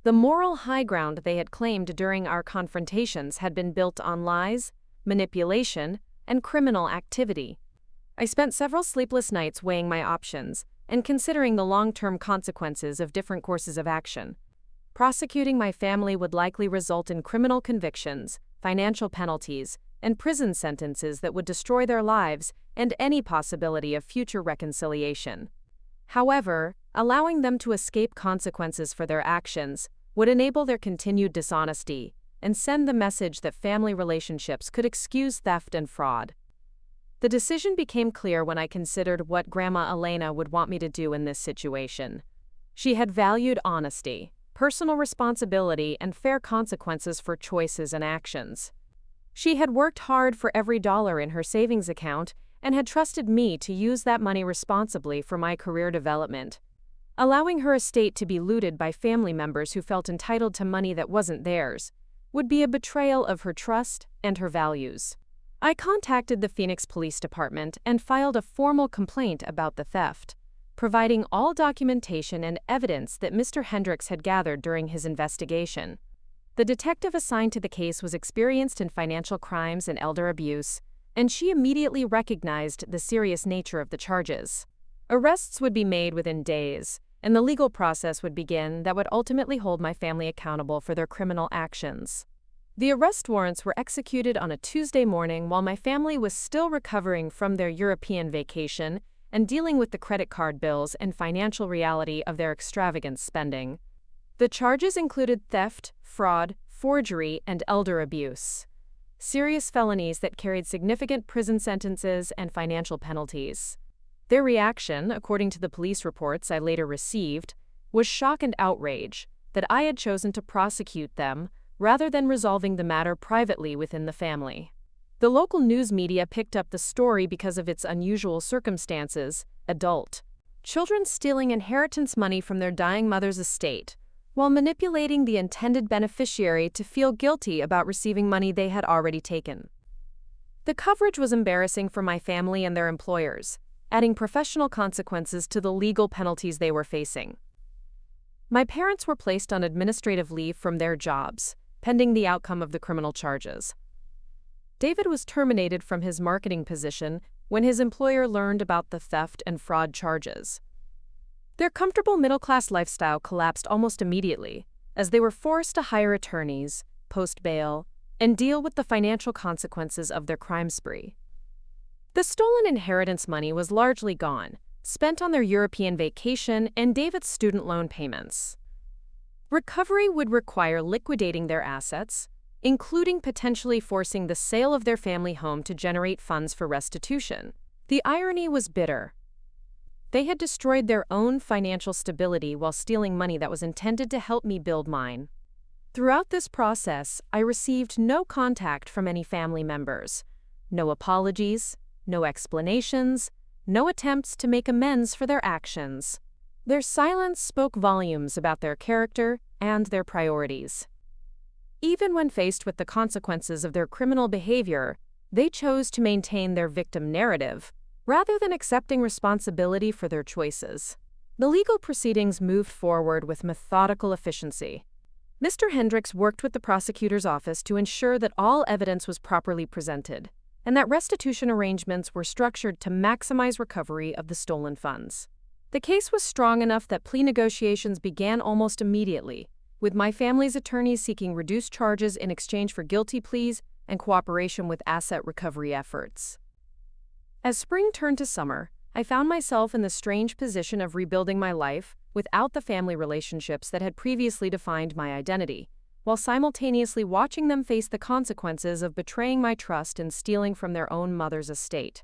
The moral high ground they had claimed during our confrontations had been built on lies, manipulation, and criminal activity. I spent several sleepless nights weighing my options and considering the long-term consequences of different courses of action. Prosecuting my family would likely result in criminal convictions, financial penalties, and prison sentences that would destroy their lives and any possibility of future reconciliation. However, allowing them to escape consequences for their actions would enable their continued dishonesty and send the message that family relationships could excuse theft and fraud. The decision became clear when I considered what Grandma Elena would want me to do in this situation. She had valued honesty, personal responsibility, and fair consequences for choices and actions. She had worked hard for every dollar in her savings account and had trusted me to use that money responsibly for my career development. Allowing her estate to be looted by family members who felt entitled to money that wasn't theirs would be a betrayal of her trust and her values. I contacted the Phoenix Police Department and filed a formal complaint about the theft, providing all documentation and evidence that Mr. Hendricks had gathered during his investigation. The detective assigned to the case was experienced in financial crimes and elder abuse, and she immediately recognized the serious nature of the charges. Arrests would be made within days, and the legal process would begin that would ultimately hold my family accountable for their criminal actions. The arrest warrants were executed on a Tuesday morning while my family was still recovering from their European vacation and dealing with the credit card bills and financial reality of their extravagant spending. The charges included theft, fraud, forgery, and elder abuse. Serious felonies that carried significant prison sentences and financial penalties. Their reaction, according to the police reports I later received, was shock and outrage that I had chosen to prosecute them rather than resolving the matter privately within the family. The local news media picked up the story because of its unusual circumstances: adult children stealing inheritance money from their dying mother's estate, while manipulating the intended beneficiary to feel guilty about receiving money they had already taken. The coverage was embarrassing for my family and their employers, adding professional consequences to the legal penalties they were facing. My parents were placed on administrative leave from their jobs, pending the outcome of the criminal charges. David was terminated from his marketing position when his employer learned about the theft and fraud charges. Their comfortable middle-class lifestyle collapsed almost immediately, as they were forced to hire attorneys, post bail, and deal with the financial consequences of their crime spree. The stolen inheritance money was largely gone, spent on their European vacation and David's student loan payments. Recovery would require liquidating their assets, including potentially forcing the sale of their family home to generate funds for restitution. The irony was bitter. They had destroyed their own financial stability while stealing money that was intended to help me build mine. Throughout this process, I received no contact from any family members, no apologies, no explanations, no attempts to make amends for their actions. Their silence spoke volumes about their character and their priorities. Even when faced with the consequences of their criminal behavior, they chose to maintain their victim narrative, rather than accepting responsibility for their choices. The legal proceedings moved forward with methodical efficiency. Mr. Hendricks worked with the prosecutor's office to ensure that all evidence was properly presented, and that restitution arrangements were structured to maximize recovery of the stolen funds. The case was strong enough that plea negotiations began almost immediately, with my family's attorneys seeking reduced charges in exchange for guilty pleas and cooperation with asset recovery efforts. As spring turned to summer, I found myself in the strange position of rebuilding my life without the family relationships that had previously defined my identity, while simultaneously watching them face the consequences of betraying my trust and stealing from their own mother's estate.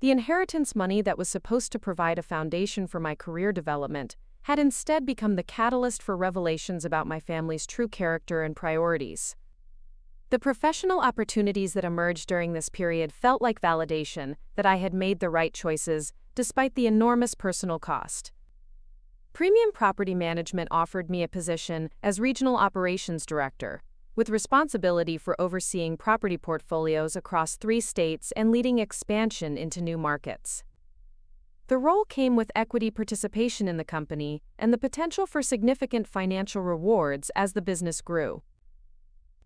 The inheritance money that was supposed to provide a foundation for my career development had instead become the catalyst for revelations about my family's true character and priorities. The professional opportunities that emerged during this period felt like validation that I had made the right choices, despite the enormous personal cost. Premium Property Management offered me a position as Regional Operations Director, with responsibility for overseeing property portfolios across 3 states and leading expansion into new markets. The role came with equity participation in the company and the potential for significant financial rewards as the business grew.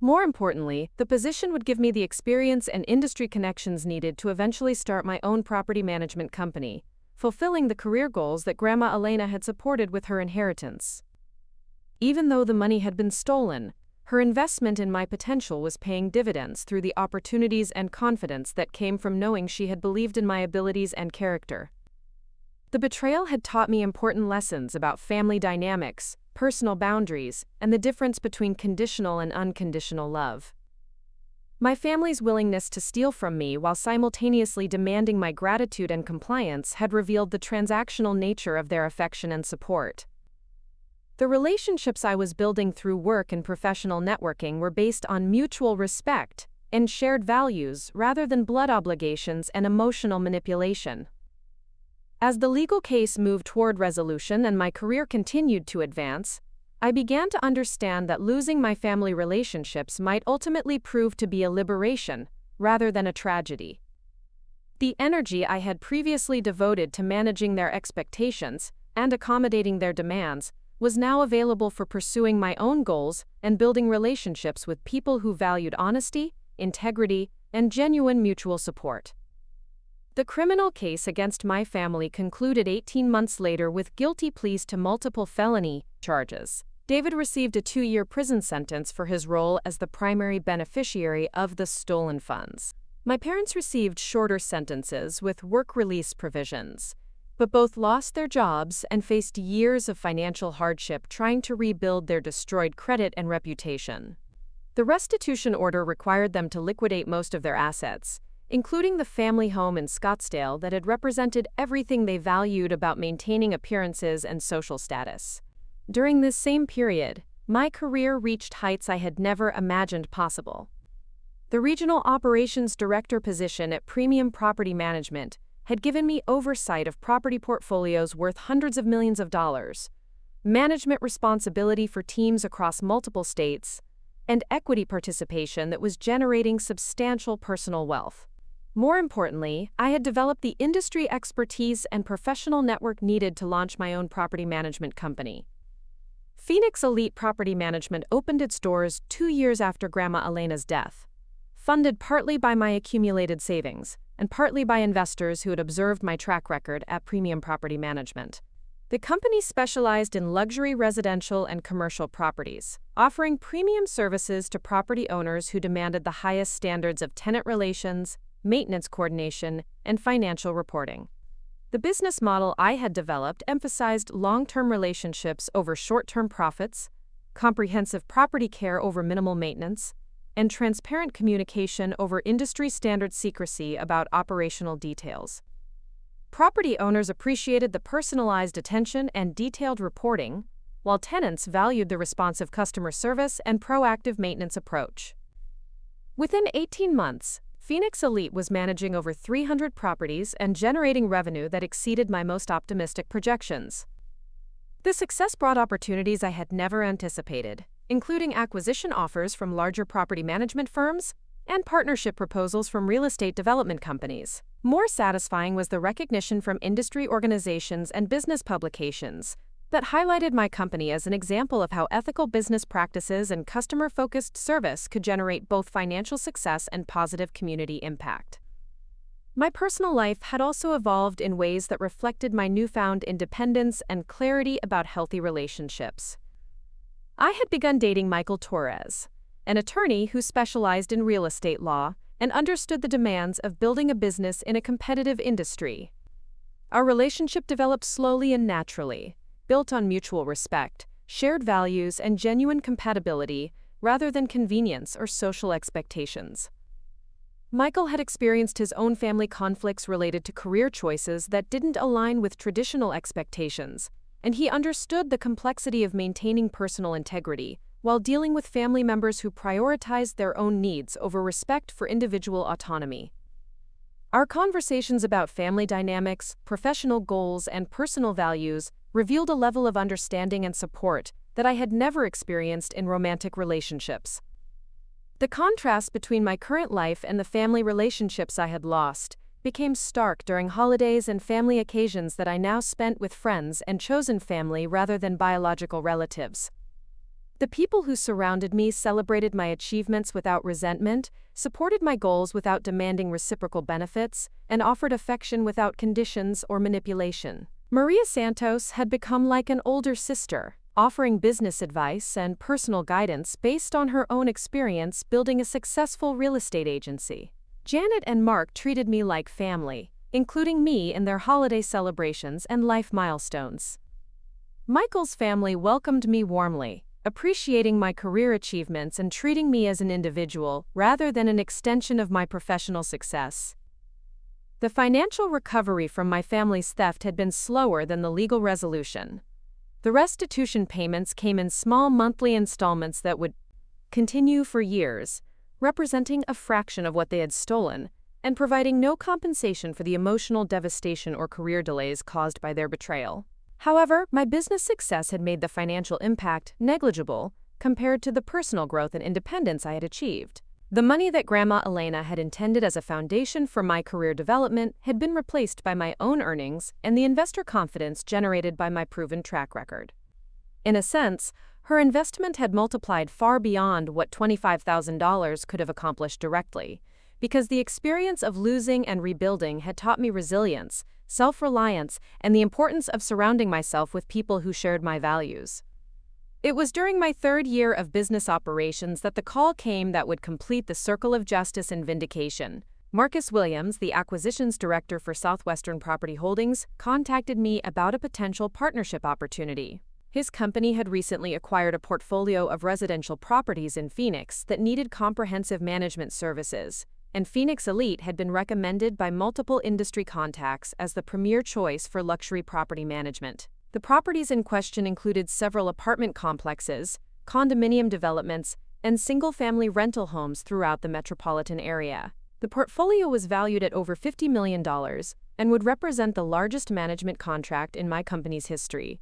More importantly, the position would give me the experience and industry connections needed to eventually start my own property management company, fulfilling the career goals that Grandma Elena had supported with her inheritance. Even though the money had been stolen, Her investment in my potential was paying dividends through the opportunities and confidence that came from knowing she had believed in my abilities and character. The betrayal had taught me important lessons about family dynamics, personal boundaries, and the difference between conditional and unconditional love. My family's willingness to steal from me while simultaneously demanding my gratitude and compliance had revealed the transactional nature of their affection and support. The relationships I was building through work and professional networking were based on mutual respect and shared values rather than blood obligations and emotional manipulation. As the legal case moved toward resolution and my career continued to advance, I began to understand that losing my family relationships might ultimately prove to be a liberation rather than a tragedy. The energy I had previously devoted to managing their expectations and accommodating their demands was now available for pursuing my own goals and building relationships with people who valued honesty, integrity, and genuine mutual support. The criminal case against my family concluded 18 months later with guilty pleas to multiple felony charges. David received a 2-year prison sentence for his role as the primary beneficiary of the stolen funds. My parents received shorter sentences with work release provisions, but both lost their jobs and faced years of financial hardship trying to rebuild their destroyed credit and reputation. The restitution order required them to liquidate most of their assets, including the family home in Scottsdale that had represented everything they valued about maintaining appearances and social status. During this same period, my career reached heights I had never imagined possible. The regional operations director position at Premium Property Management had given me oversight of property portfolios worth hundreds of millions of dollars, management responsibility for teams across multiple states, and equity participation that was generating substantial personal wealth. More importantly, I had developed the industry expertise and professional network needed to launch my own property management company. Phoenix Elite Property Management opened its doors 2 years after Grandma Elena's death, funded partly by my accumulated savings and partly by investors who had observed my track record at Premium Property Management. The company specialized in luxury residential and commercial properties, offering premium services to property owners who demanded the highest standards of tenant relations, maintenance coordination, and financial reporting. The business model I had developed emphasized long-term relationships over short-term profits, comprehensive property care over minimal maintenance, and transparent communication over industry-standard secrecy about operational details. Property owners appreciated the personalized attention and detailed reporting, while tenants valued the responsive customer service and proactive maintenance approach. Within 18 months, Phoenix Elite was managing over 300 properties and generating revenue that exceeded my most optimistic projections. The success brought opportunities I had never anticipated, including acquisition offers from larger property management firms and partnership proposals from real estate development companies. More satisfying was the recognition from industry organizations and business publications that highlighted my company as an example of how ethical business practices and customer-focused service could generate both financial success and positive community impact. My personal life had also evolved in ways that reflected my newfound independence and clarity about healthy relationships. I had begun dating Michael Torres, an attorney who specialized in real estate law and understood the demands of building a business in a competitive industry. Our relationship developed slowly and naturally, built on mutual respect, shared values, and genuine compatibility rather than convenience or social expectations. Michael had experienced his own family conflicts related to career choices that didn't align with traditional expectations, and he understood the complexity of maintaining personal integrity while dealing with family members who prioritized their own needs over respect for individual autonomy. Our conversations about family dynamics, professional goals, and personal values revealed a level of understanding and support that I had never experienced in romantic relationships. The contrast between my current life and the family relationships I had lost became stark during holidays and family occasions that I now spent with friends and chosen family rather than biological relatives. The people who surrounded me celebrated my achievements without resentment, supported my goals without demanding reciprocal benefits, and offered affection without conditions or manipulation. Maria Santos had become like an older sister, offering business advice and personal guidance based on her own experience building a successful real estate agency. Janet and Mark treated me like family, including me in their holiday celebrations and life milestones. Michael's family welcomed me warmly, appreciating my career achievements and treating me as an individual rather than an extension of my professional success. The financial recovery from my family's theft had been slower than the legal resolution. The restitution payments came in small monthly installments that would continue for years, representing a fraction of what they had stolen, and providing no compensation for the emotional devastation or career delays caused by their betrayal. However, my business success had made the financial impact negligible compared to the personal growth and independence I had achieved. The money that Grandma Elena had intended as a foundation for my career development had been replaced by my own earnings and the investor confidence generated by my proven track record. In a sense, her investment had multiplied far beyond what $25,000 could have accomplished directly, because the experience of losing and rebuilding had taught me resilience, self-reliance, and the importance of surrounding myself with people who shared my values. It was during my third year of business operations that the call came that would complete the circle of justice and vindication. Marcus Williams, the acquisitions director for Southwestern Property Holdings, contacted me about a potential partnership opportunity. His company had recently acquired a portfolio of residential properties in Phoenix that needed comprehensive management services, and Phoenix Elite had been recommended by multiple industry contacts as the premier choice for luxury property management. The properties in question included several apartment complexes, condominium developments, and single-family rental homes throughout the metropolitan area. The portfolio was valued at over $50 million and would represent the largest management contract in my company's history.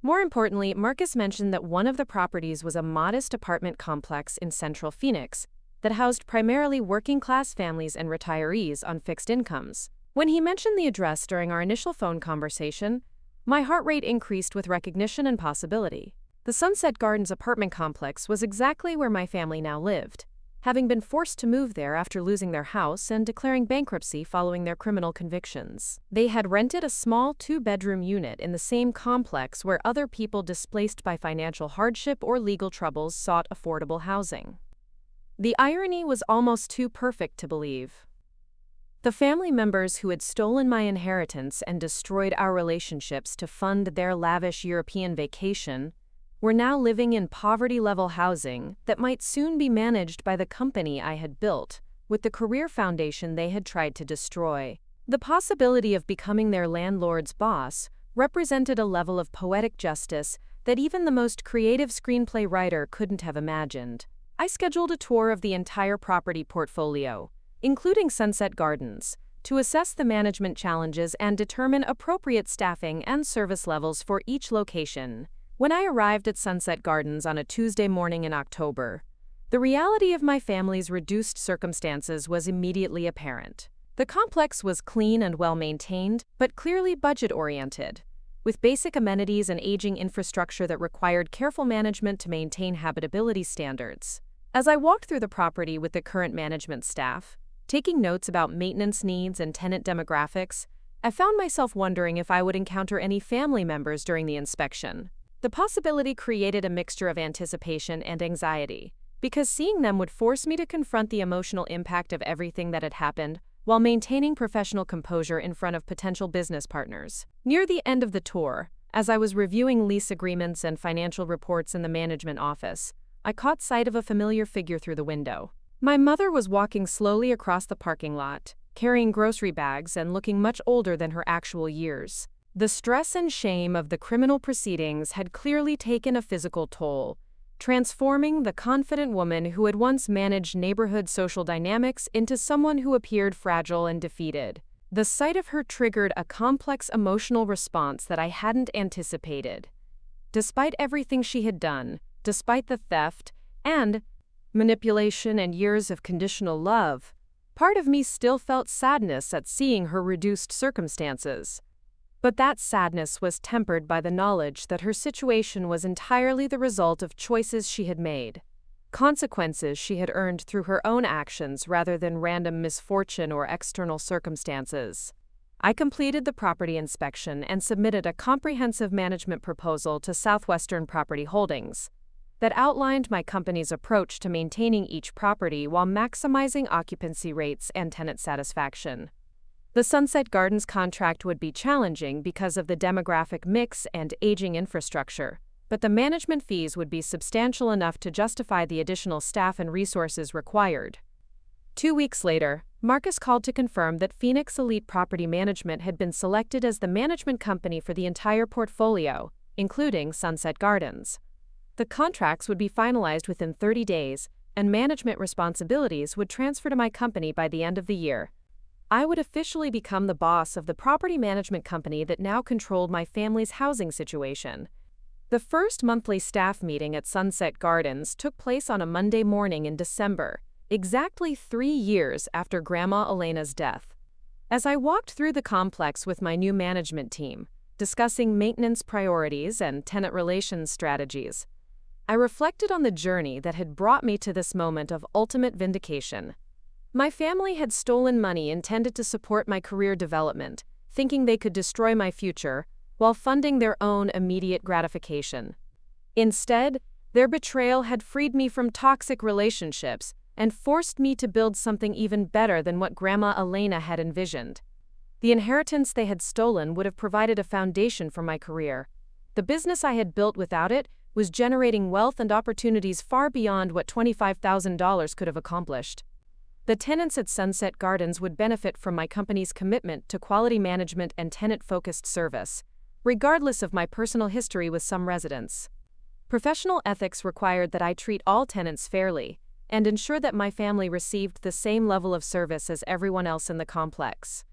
More importantly, Marcus mentioned that one of the properties was a modest apartment complex in central Phoenix that housed primarily working-class families and retirees on fixed incomes. When he mentioned the address during our initial phone conversation, my heart rate increased with recognition and possibility. The Sunset Gardens apartment complex was exactly where my family now lived, having been forced to move there after losing their house and declaring bankruptcy following their criminal convictions. They had rented a small two-bedroom unit in the same complex where other people displaced by financial hardship or legal troubles sought affordable housing. The irony was almost too perfect to believe. The family members who had stolen my inheritance and destroyed our relationships to fund their lavish European vacation were now living in poverty-level housing that might soon be managed by the company I had built with the career foundation they had tried to destroy. The possibility of becoming their landlord's boss represented a level of poetic justice that even the most creative screenplay writer couldn't have imagined. I scheduled a tour of the entire property portfolio, including Sunset Gardens, to assess the management challenges and determine appropriate staffing and service levels for each location. When I arrived at Sunset Gardens on a Tuesday morning in October, the reality of my family's reduced circumstances was immediately apparent. The complex was clean and well-maintained, but clearly budget-oriented, with basic amenities and aging infrastructure that required careful management to maintain habitability standards. As I walked through the property with the current management staff, taking notes about maintenance needs and tenant demographics, I found myself wondering if I would encounter any family members during the inspection. The possibility created a mixture of anticipation and anxiety, because seeing them would force me to confront the emotional impact of everything that had happened while maintaining professional composure in front of potential business partners. Near the end of the tour, as I was reviewing lease agreements and financial reports in the management office, I caught sight of a familiar figure through the window. My mother was walking slowly across the parking lot, carrying grocery bags and looking much older than her actual years. The stress and shame of the criminal proceedings had clearly taken a physical toll, transforming the confident woman who had once managed neighborhood social dynamics into someone who appeared fragile and defeated. The sight of her triggered a complex emotional response that I hadn't anticipated. Despite everything she had done, despite the theft and manipulation and years of conditional love, part of me still felt sadness at seeing her reduced circumstances. But that sadness was tempered by the knowledge that her situation was entirely the result of choices she had made, consequences she had earned through her own actions rather than random misfortune or external circumstances. I completed the property inspection and submitted a comprehensive management proposal to Southwestern Property Holdings that outlined my company's approach to maintaining each property while maximizing occupancy rates and tenant satisfaction. The Sunset Gardens contract would be challenging because of the demographic mix and aging infrastructure, but the management fees would be substantial enough to justify the additional staff and resources required. 2 weeks later, Marcus called to confirm that Phoenix Elite Property Management had been selected as the management company for the entire portfolio, including Sunset Gardens. The contracts would be finalized within 30 days, and management responsibilities would transfer to my company by the end of the year. I would officially become the boss of the property management company that now controlled my family's housing situation. The first monthly staff meeting at Sunset Gardens took place on a Monday morning in December, exactly 3 years after Grandma Elena's death. As I walked through the complex with my new management team, discussing maintenance priorities and tenant relations strategies, I reflected on the journey that had brought me to this moment of ultimate vindication. My family had stolen money intended to support my career development, thinking they could destroy my future while funding their own immediate gratification. Instead, their betrayal had freed me from toxic relationships and forced me to build something even better than what Grandma Elena had envisioned. The inheritance they had stolen would have provided a foundation for my career. The business I had built without it was generating wealth and opportunities far beyond what $25,000 could have accomplished. The tenants at Sunset Gardens would benefit from my company's commitment to quality management and tenant-focused service, regardless of my personal history with some residents. Professional ethics required that I treat all tenants fairly and ensure that my family received the same level of service as everyone else in the complex.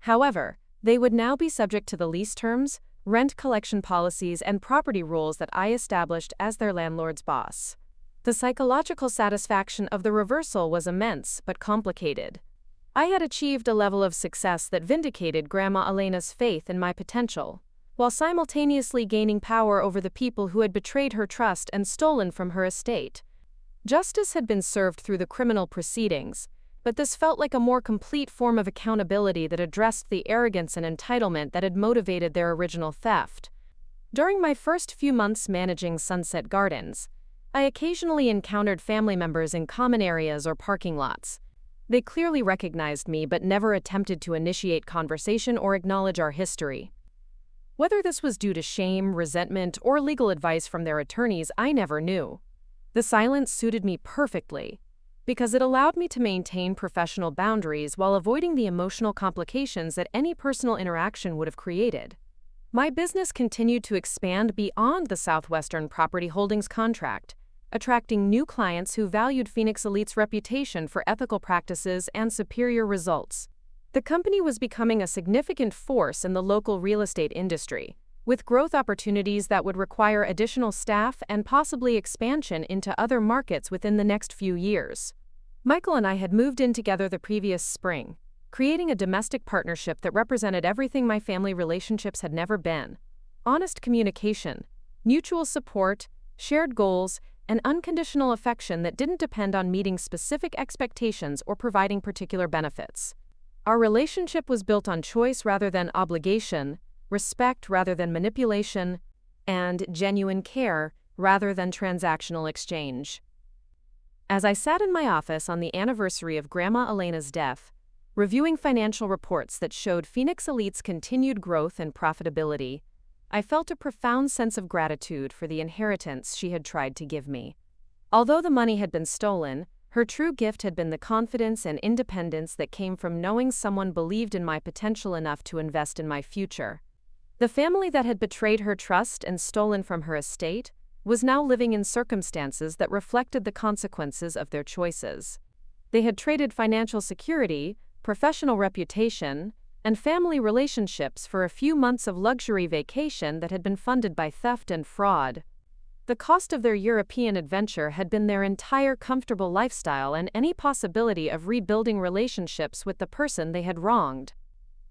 However, they would now be subject to the lease terms, rent collection policies, and property rules that I established as their landlord's boss. The psychological satisfaction of the reversal was immense but complicated. I had achieved a level of success that vindicated Grandma Elena's faith in my potential, while simultaneously gaining power over the people who had betrayed her trust and stolen from her estate. Justice had been served through the criminal proceedings, but this felt like a more complete form of accountability that addressed the arrogance and entitlement that had motivated their original theft. During my first few months managing Sunset Gardens, I occasionally encountered family members in common areas or parking lots. They clearly recognized me but never attempted to initiate conversation or acknowledge our history. Whether this was due to shame, resentment, or legal advice from their attorneys, I never knew. The silence suited me perfectly, because it allowed me to maintain professional boundaries while avoiding the emotional complications that any personal interaction would have created. My business continued to expand beyond the Southwestern Property Holdings contract, attracting new clients who valued Phoenix Elite's reputation for ethical practices and superior results. The company was becoming a significant force in the local real estate industry, with growth opportunities that would require additional staff and possibly expansion into other markets within the next few years. Michael and I had moved in together the previous spring, creating a domestic partnership that represented everything my family relationships had never been: honest communication, mutual support, shared goals, and unconditional affection that didn't depend on meeting specific expectations or providing particular benefits. Our relationship was built on choice rather than obligation, respect rather than manipulation, and genuine care rather than transactional exchange. As I sat in my office on the anniversary of Grandma Elena's death, reviewing financial reports that showed Phoenix Elite's continued growth and profitability, I felt a profound sense of gratitude for the inheritance she had tried to give me. Although the money had been stolen, her true gift had been the confidence and independence that came from knowing someone believed in my potential enough to invest in my future. The family that had betrayed her trust and stolen from her estate was now living in circumstances that reflected the consequences of their choices. They had traded financial security, professional reputation, and family relationships for a few months of luxury vacation that had been funded by theft and fraud. The cost of their European adventure had been their entire comfortable lifestyle and any possibility of rebuilding relationships with the person they had wronged.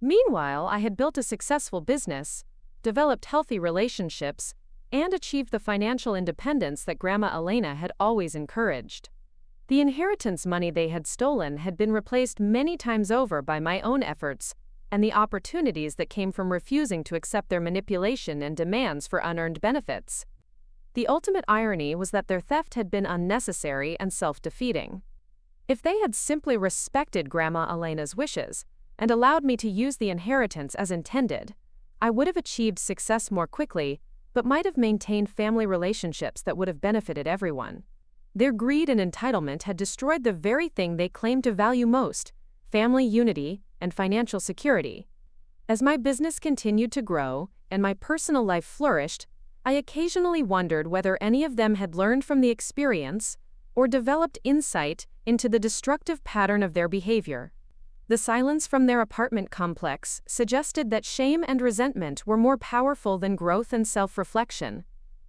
Meanwhile, I had built a successful business, developed healthy relationships, and achieved the financial independence that Grandma Elena had always encouraged. The inheritance money they had stolen had been replaced many times over by my own efforts, and the opportunities that came from refusing to accept their manipulation and demands for unearned benefits. The ultimate irony was that their theft had been unnecessary and self-defeating. If they had simply respected Grandma Elena's wishes and allowed me to use the inheritance as intended, I would have achieved success more quickly, but might have maintained family relationships that would have benefited everyone. Their greed and entitlement had destroyed the very thing they claimed to value most: family unity and financial security. As my business continued to grow and my personal life flourished, I occasionally wondered whether any of them had learned from the experience or developed insight into the destructive pattern of their behavior. The silence from their apartment complex suggested that shame and resentment were more powerful than growth and self-reflection.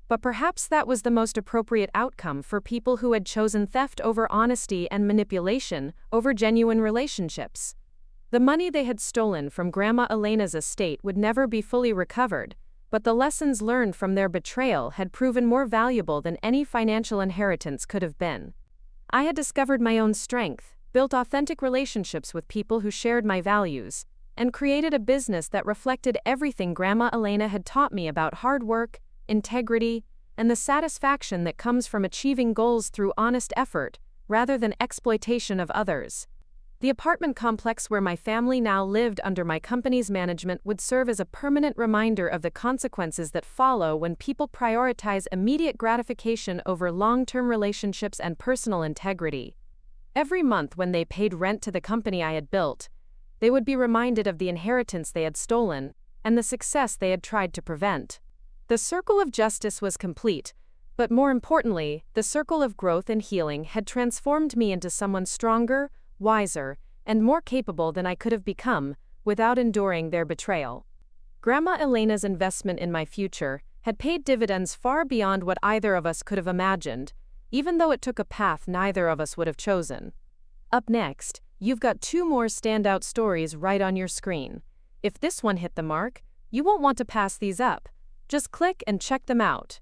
But perhaps that was the most appropriate outcome for people who had chosen theft over honesty and manipulation over genuine relationships. The money they had stolen from Grandma Elena's estate would never be fully recovered, but the lessons learned from their betrayal had proven more valuable than any financial inheritance could have been. I had discovered my own strength, built authentic relationships with people who shared my values, and created a business that reflected everything Grandma Elena had taught me about hard work, integrity, and the satisfaction that comes from achieving goals through honest effort, rather than exploitation of others. The apartment complex where my family now lived under my company's management would serve as a permanent reminder of the consequences that follow when people prioritize immediate gratification over long-term relationships and personal integrity. Every month when they paid rent to the company I had built, they would be reminded of the inheritance they had stolen and the success they had tried to prevent. The circle of justice was complete, but more importantly, the circle of growth and healing had transformed me into someone stronger, wiser, and more capable than I could have become without enduring their betrayal. Grandma Elena's investment in my future had paid dividends far beyond what either of us could have imagined, even though it took a path neither of us would have chosen. Up next, you've got 2 more standout stories right on your screen. If this one hit the mark, you won't want to pass these up. Just click and check them out.